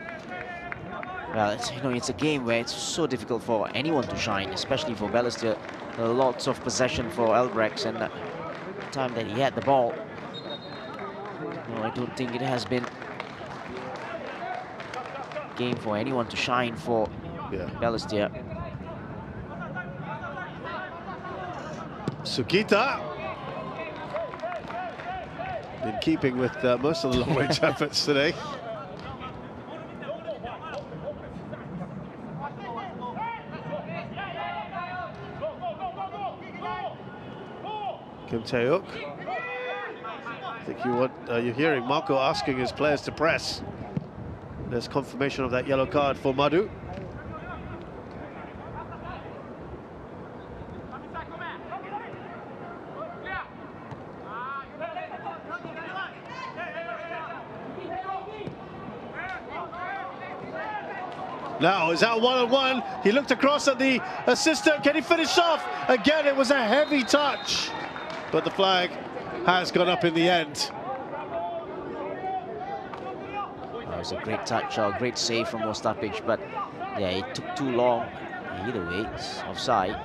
Well, it's a game where it's so difficult for anyone to shine, especially for Balestier. Lots of possession for Albirex, and the time that he had the ball, no, I don't think it has been game for anyone to shine for Balestier. Sugita, in keeping with most of the long-range efforts today. Kim Tae-uk. I think you're hearing Marco asking his players to press. There's confirmation of that yellow card for Madhu. Now, is that one-on-one? He looked across at the assistant. Can he finish off? Again, it was a heavy touch, but the flag has gone up in the end. That was a great touch, a great save from Mustapic, but yeah, it took too long. Either way, it's offside.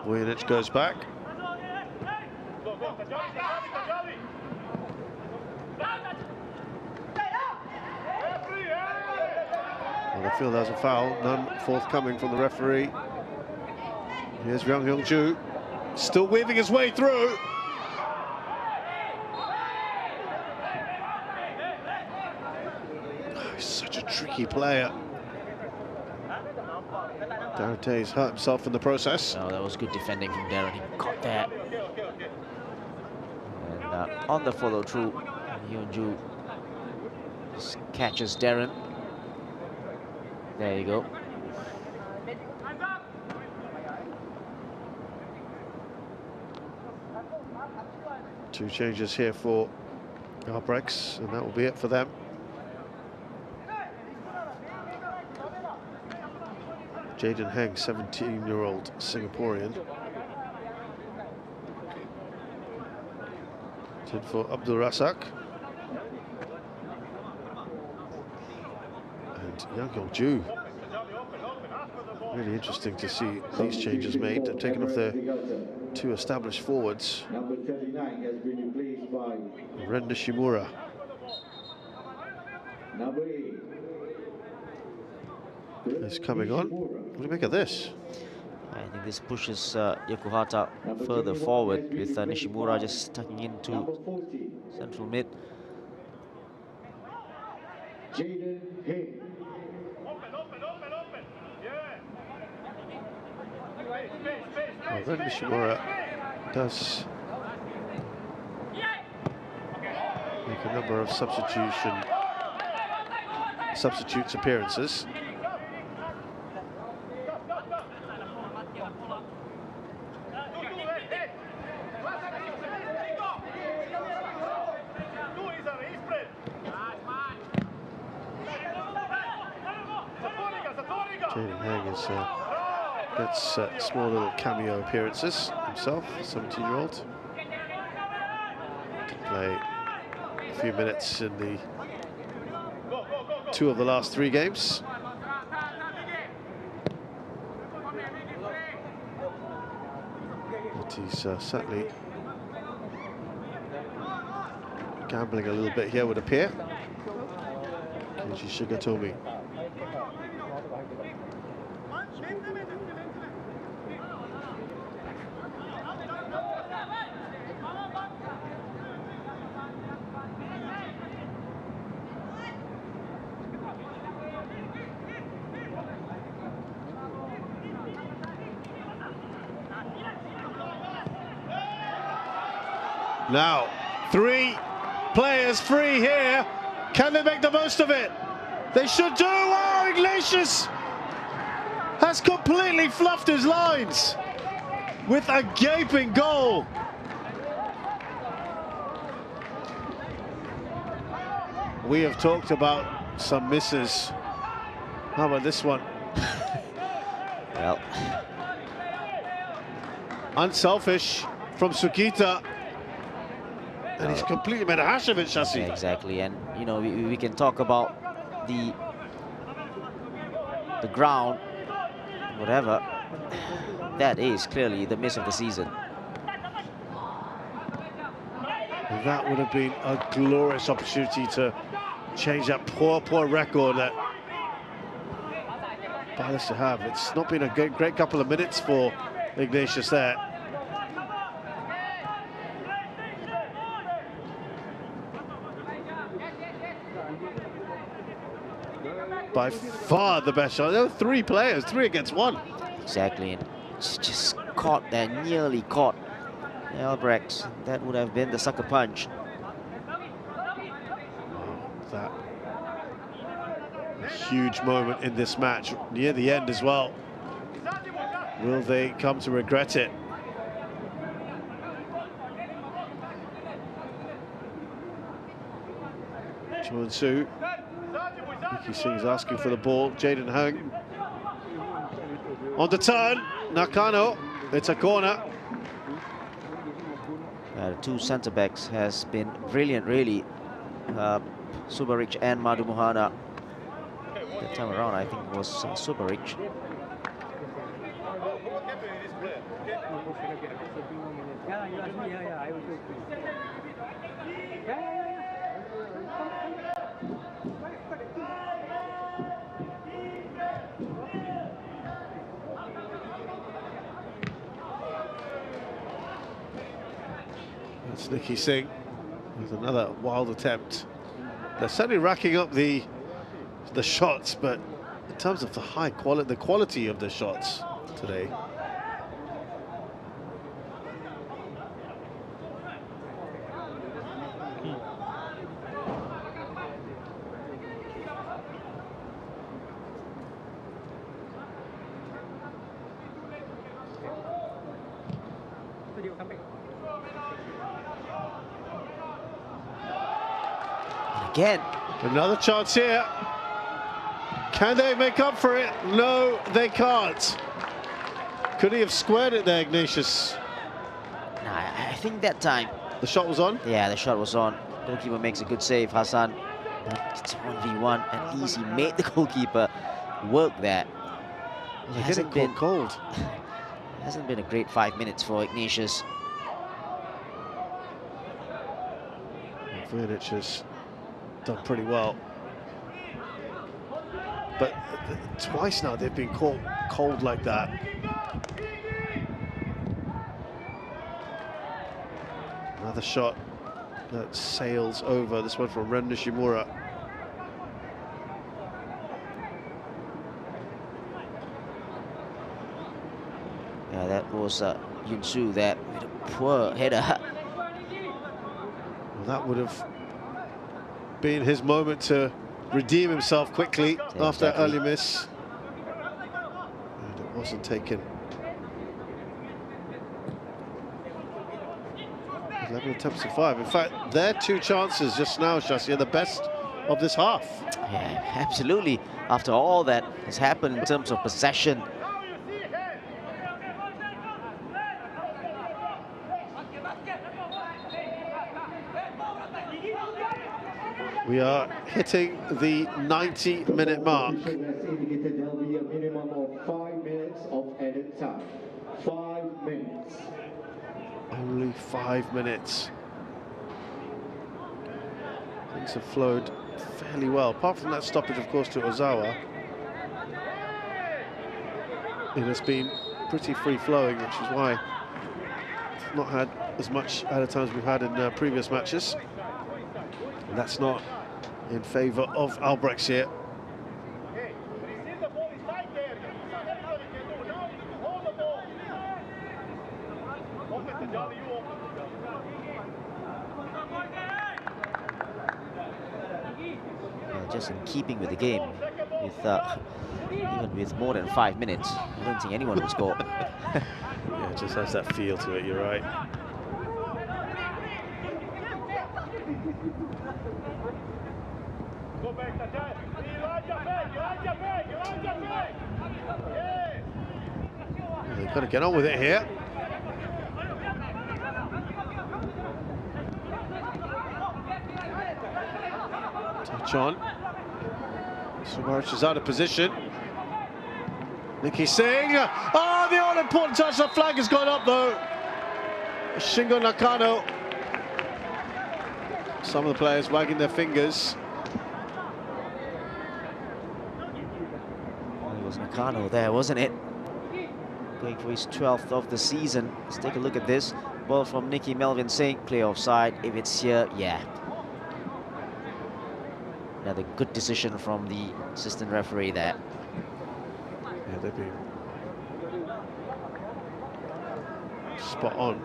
Vujanic goes back. Well, they feel there's a foul, none forthcoming from the referee. Here's Ryung Hyung-ju, still weaving his way through. Oh, he's such a tricky player. Darren Tays hurt himself in the process. Oh, that was good defending from Darren. He caught that. And on the follow through, Hyun-ju just catches Darren. There you go. Two changes here for Albirex, and that will be it for them. Jaden Heng, 17-year-old Singaporean. In for Abdul Razak. And Yang Hyung-ju. Really interesting to see these changes made. They've taken off their two established forwards. Number 39 has been replaced by Ren Nishimura. number 8. Is coming on. What do you make of this? I think this pushes Yokohata further forward with Nishimura just tucking into central mid. Jaden Hay. Well, Ren Nishimura does make a number of substitutes appearances. Jaden Hang gets small little cameo appearances himself, 17-year-old. To play a few minutes in the 2 of the last 3 games. But he's certainly gambling a little bit here, would appear. Keiji Shigatomi. Now, 3 players free here. Can they make the most of it? They should do. Oh, Ignatius has completely fluffed his lines with a gaping goal. We have talked about some misses. How about this one? Well, unselfish from Sugita. And he's completely made a hash of it, Shasi. Yeah, exactly, and you know we can talk about the ground, whatever. That is clearly the miss of the season. And that would have been a glorious opportunity to change that poor record that Balestier have. It's not been a great couple of minutes for Ignatius there. By far the best shot. There were 3 players, 3 against 1. Exactly, and just caught that, nearly caught Albirex. That would have been the sucker punch. That huge moment in this match, near the end as well. Will they come to regret it? Chuan Su. Ricky Singh's asking for the ball. Jaden Hang. On the turn. Nakano. It's a corner. The 2 centre-backs has been brilliant, really. Subarich and Madu Mohana. That time around, I think it was Subarich. That's Nicky Singh with another wild attempt. They're certainly racking up the shots, but in terms of the quality of the shots today. Again. Another chance here. Can they make up for it? No, they can't. Could he have squared it there, Ignatius? Nah, I think that time. The shot was on? Yeah, the shot was on. Goalkeeper makes a good save, Hassan. It's 1v1. At least he made the goalkeeper work that. They're getting caught cold. Hasn't been a great 5 minutes for Ignatius. Vujanic has done pretty well. But twice now they've been caught cold like that. Another shot that sails over. This one from Ren Nishimura. Yeah, that was Yun Su that with a poor header. Well, that would have been his moment to redeem himself quickly after that early miss. And it wasn't taken. 11 attempts to 5. In fact, their 2 chances just now, Shasi, are the best of this half. Yeah, absolutely. after all that has happened in terms of possession. We are hitting the 90-minute mark. Has indicated there will be a minimum of 5 minutes of added time. 5 minutes. Only 5 minutes. Things have flowed fairly well, apart from that stoppage, of course, to Ozawa. It has been pretty free-flowing, which is why we've not had as much added time as we've had in previous matches. And that's not in favour of Albirex here. Just in keeping with the game, with even with more than 5 minutes, I don't think anyone will score. Yeah, it just has that feel to it, you're right. They've got to get on with it here. Touch on. Subaric is out of position. Nicky Singh. Oh, the all-important touch. The flag has gone up, though. Shingo Nakano. Some of the players wagging their fingers. It was Nakano there, wasn't it? Going for his 12th of the season. Let's take a look at this. Ball from Nicky Melvin Singh. Clear offside. If it's here, yeah. Another good decision from the assistant referee there. Yeah, they've been spot on.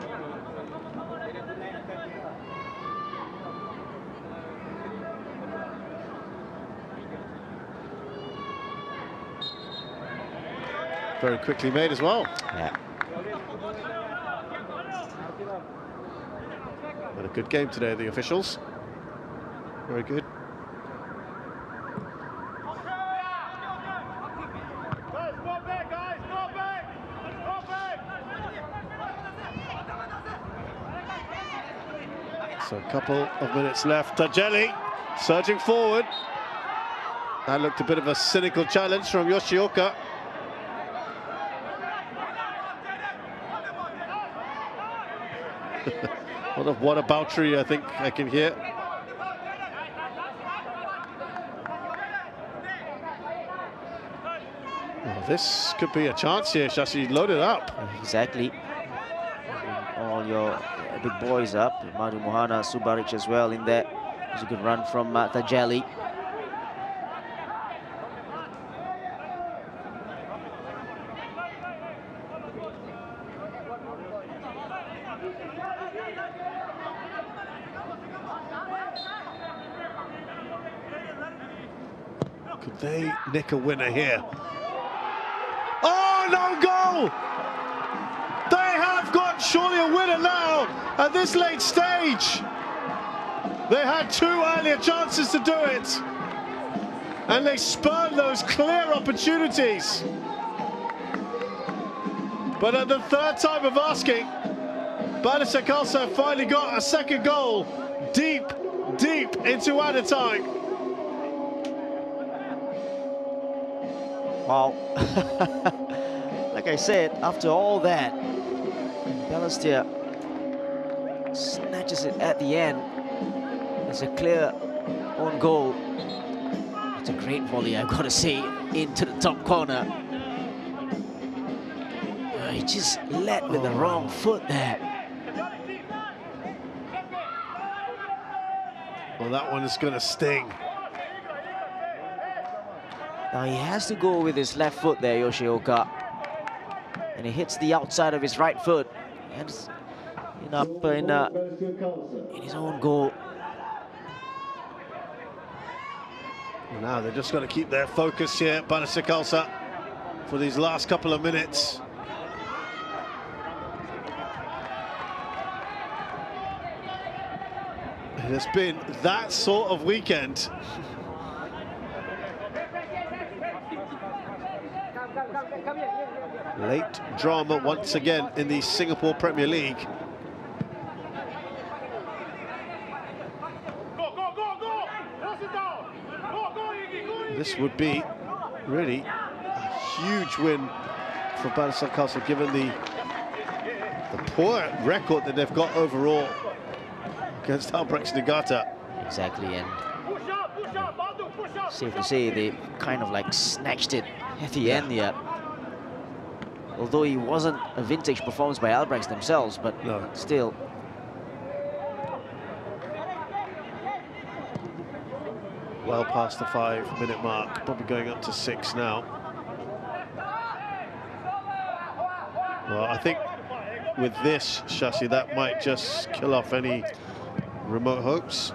Very quickly made as well. Yeah. But a good game today, the officials. Very good. So a couple of minutes left. Tajeli surging forward. That looked a bit of a cynical challenge from Yoshioka. A lot of whataboutery, I think I can hear. Well, this could be a chance here, Shashi. Load it up. Exactly. All your big boys up. Madu Mohana, Subaric as well in there. It was a good run from Tajeli. Could they nick a winner here? Oh, no goal! They have got surely a winner now at this late stage. They had 2 earlier chances to do it, and they spurned those clear opportunities. But at the 3rd time of asking, Balestier Khalsa finally got a second goal deep into added time. Wow. Like I said, after all that, Balestier snatches it at the end. It's a clear own goal. It's a great volley, I've got to say, into the top corner. He just led with the wrong foot there. Well, that one is going to sting. Now he has to go with his left foot there, Yoshioka. And he hits the outside of his right foot. And it's in his own goal. Well, now they've just got to keep their focus here, Balestier Khalsa, for these last couple of minutes. It has been that sort of weekend. Late drama once again in the Singapore Premier League. This would be really a huge win for Balestier Khalsa, given the poor record that they've got overall against Albirex Niigata. Exactly, and safe to say they kind of like snatched it at the end here. Although it wasn't a vintage performance by Albirex themselves, but still. Well past the 5-minute mark, probably going up to 6 now. Well, I think with this, Shashi, that might just kill off any remote hopes.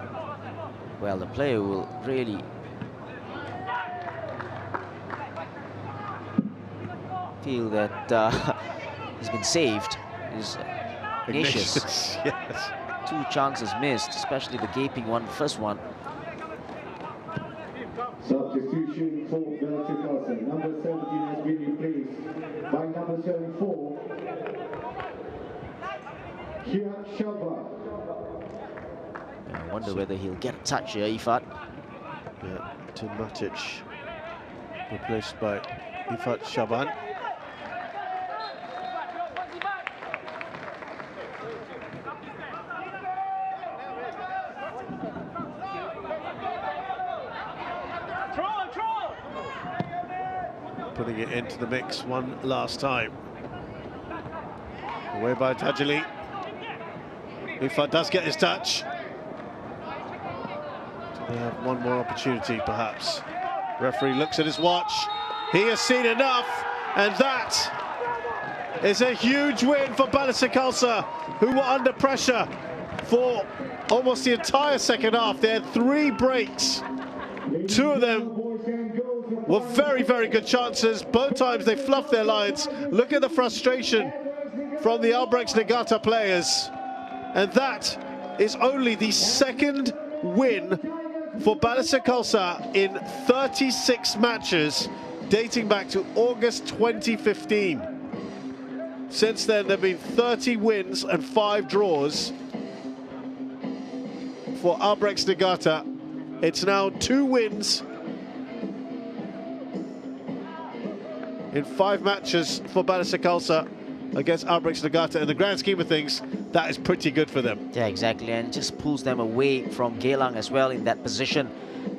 Well, the player will really feel that he's been saved. Is Ignatius. Yes. 2 chances missed, especially the gaping one, the first one. Substitution for Balestier Khalsa. Number 17 has been replaced by number 74, Khalsa. I wonder whether he'll get a touch here, Ifat. Yeah, Tin Matic replaced by Ifat Shaban. Putting it into the mix one last time. Away by Tajali. Ifat does get his touch. They have one more opportunity, perhaps. Referee looks at his watch. He has seen enough, and that is a huge win for Balestier Khalsa, who were under pressure for almost the entire second half. They had 3 breaks. 2 of them were very, very good chances. Both times they fluffed their lines. Look at the frustration from the Albirex Niigata players. And that is only the 2nd win for Balestier Khalsa in 36 matches, dating back to August 2015. Since then, there have been 30 wins and 5 draws for Albirex Niigata. It's now 2 wins in 5 matches for Balestier Khalsa against Albirex Niigata. In the grand scheme of things, that is pretty good for them. Yeah, exactly, and just pulls them away from Geylang as well in that position.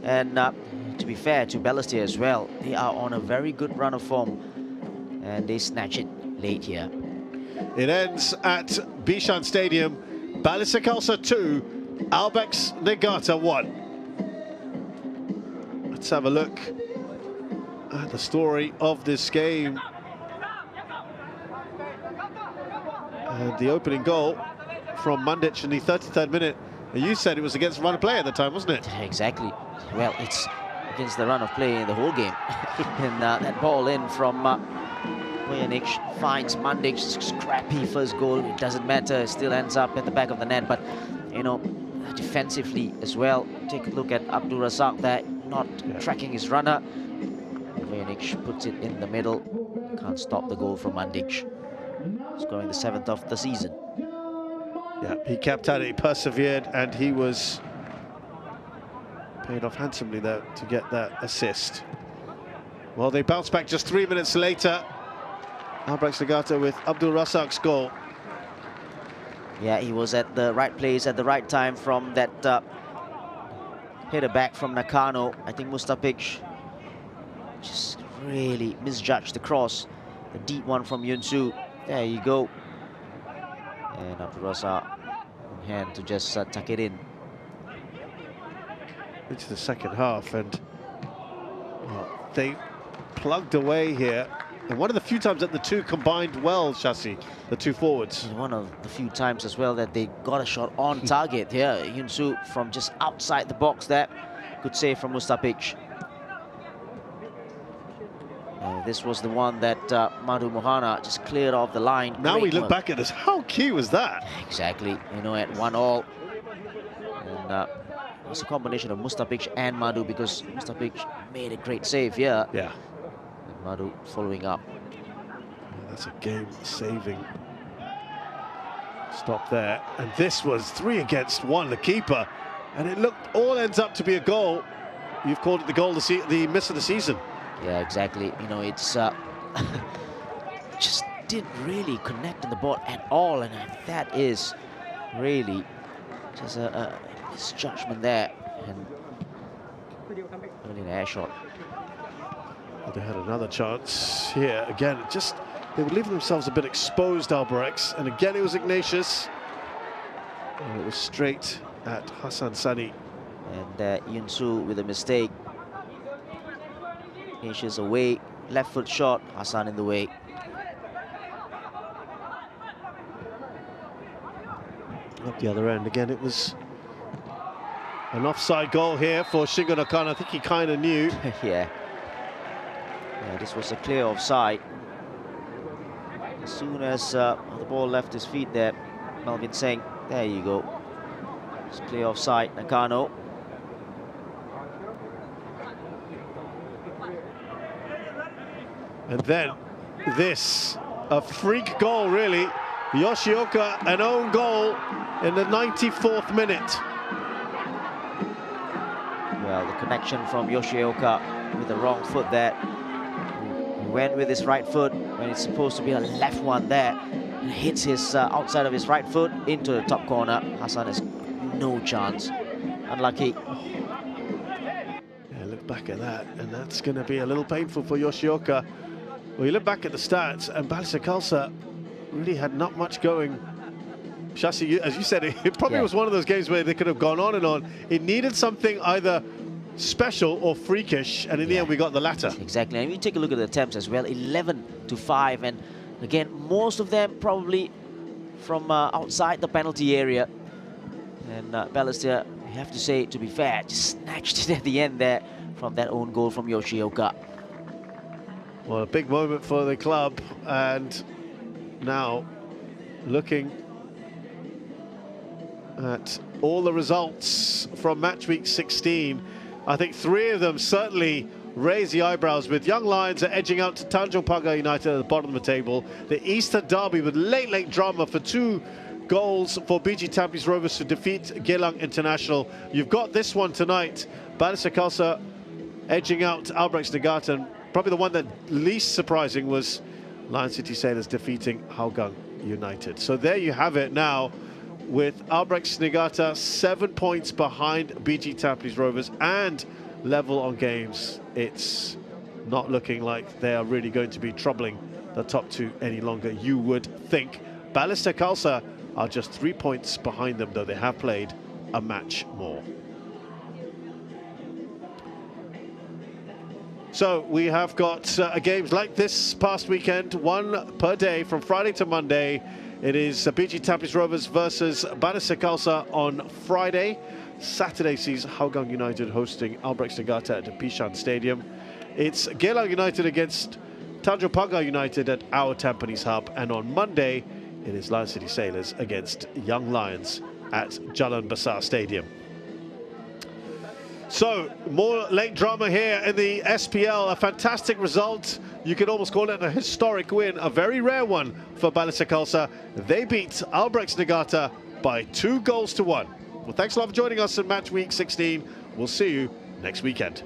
And to be fair to Balestier as well, they are on a very good run of form, and they snatch it late here. It ends at Bishan Stadium. Balestier Khalsa 2, Albirex Niigata 1. Let's have a look at the story of this game. And the opening goal from Mandic in the 33rd minute. You said it was against run of play at the time, wasn't it? Exactly. Well, it's against the run of play in the whole game. And that ball in from Vojanic finds Mandic. Scrappy first goal. It doesn't matter. It still ends up at the back of the net. But, you know, defensively as well. Take a look at Abdul Razak there, not tracking his runner. Vojanic puts it in the middle. Can't stop the goal from Mandic. Scoring the 7th of the season. Yeah, he kept at it, he persevered, and he was paid off handsomely there to get that assist. Well, they bounced back just 3 minutes later. Albirex Niigata with Abdul Razak's goal. Yeah, he was at the right place at the right time from that header back from Nakano. I think Mustapic just really misjudged the cross. The deep one from Yunsu. There you go. And Abdul Razak on hand to just tuck it in. Into the second half, and they plugged away here. And one of the few times that the two combined well, Shashi, the 2 forwards. One of the few times as well that they got a shot on target here. Yunsu from just outside the box there. Good save from Mustapic. This was the one that Madhu Mohana just cleared off the line. Now Great we look work. back at this, how key was that? Exactly, you know, at 1-1. And it's a combination of Mustapic and Madhu, because Mustapic made a great save here. Yeah. Madu following up. Yeah, that's a game-saving stop there. And this was 3 against 1, the keeper. And it all ends up to be a goal. You've called it the goal, the miss of the season. Yeah, exactly. You know, it's just didn't really connect on the ball at all, and that is really just a misjudgment there, and only an air shot. Well, they had another chance here again. They were leaving themselves a bit exposed, Albirex, and again it was Ignatius, and it was straight at Hassan Sani. And Yunsu with a mistake. Ignatius away, left foot shot, Hassan in the way. Up the other end again, it was an offside goal here for Shingo Nakano. I think he kind of knew. Yeah, this was a clear offside. As soon as the ball left his feet there, Melvin saying, there you go. It's clear offside, Nakano. And then this, a freak goal really. Yoshioka, an own goal in the 94th minute. Well, the connection from Yoshioka with the wrong foot there. He went with his right foot when it's supposed to be a left one there. And hits his outside of his right foot into the top corner. Hassan has no chance. Unlucky. Yeah, look back at that, and that's going to be a little painful for Yoshioka. Well, you look back at the stats, and Balestier Khalsa really had not much going. Shasi, as you said, it probably was one of those games where they could have gone on and on. It needed something either special or freakish, and in the end we got the latter. Exactly, and you take a look at the attempts as well, 11-5, and again, most of them probably from outside the penalty area. And Balestier, you have to say, to be fair, just snatched it at the end there from that own goal from Yoshioka. Well, a big moment for the club, and now looking at all the results from match week 16, I think 3 of them certainly raise the eyebrows, with Young Lions edging out to Tanjung Pagar United at the bottom of the table. The Easter Derby with late drama for 2 goals for BG Tampines Rovers to defeat Geylang International. You've got this one tonight, Balestier Khalsa edging out Albirex Niigata, and probably the one that least surprising was Lion City Sailors defeating Hougang United. So there you have it now, with Albirex Niigata 7 points behind BG Tampines Rovers and level on games. It's not looking like they are really going to be troubling the top 2 any longer, you would think. Balestier Khalsa are just 3 points behind them, though they have played a match more. So we have got games like this past weekend, 1 per day from Friday to Monday. It is BG Tampines Rovers versus Balestier Khalsa on Friday. Saturday sees Hougang United hosting Albirex Niigata at the Bishan Stadium. It's Geylang United against Tanjung Pagar United at our Tampines hub. And on Monday, it is Lion City Sailors against Young Lions at Jalan Besar Stadium. So, more late drama here in the SPL. A fantastic result. You could almost call it a historic win, a very rare one for Balestier Khalsa. They beat Albirex Niigata by 2 goals to 1. Well, thanks a lot for joining us in match week 16. We'll see you next weekend.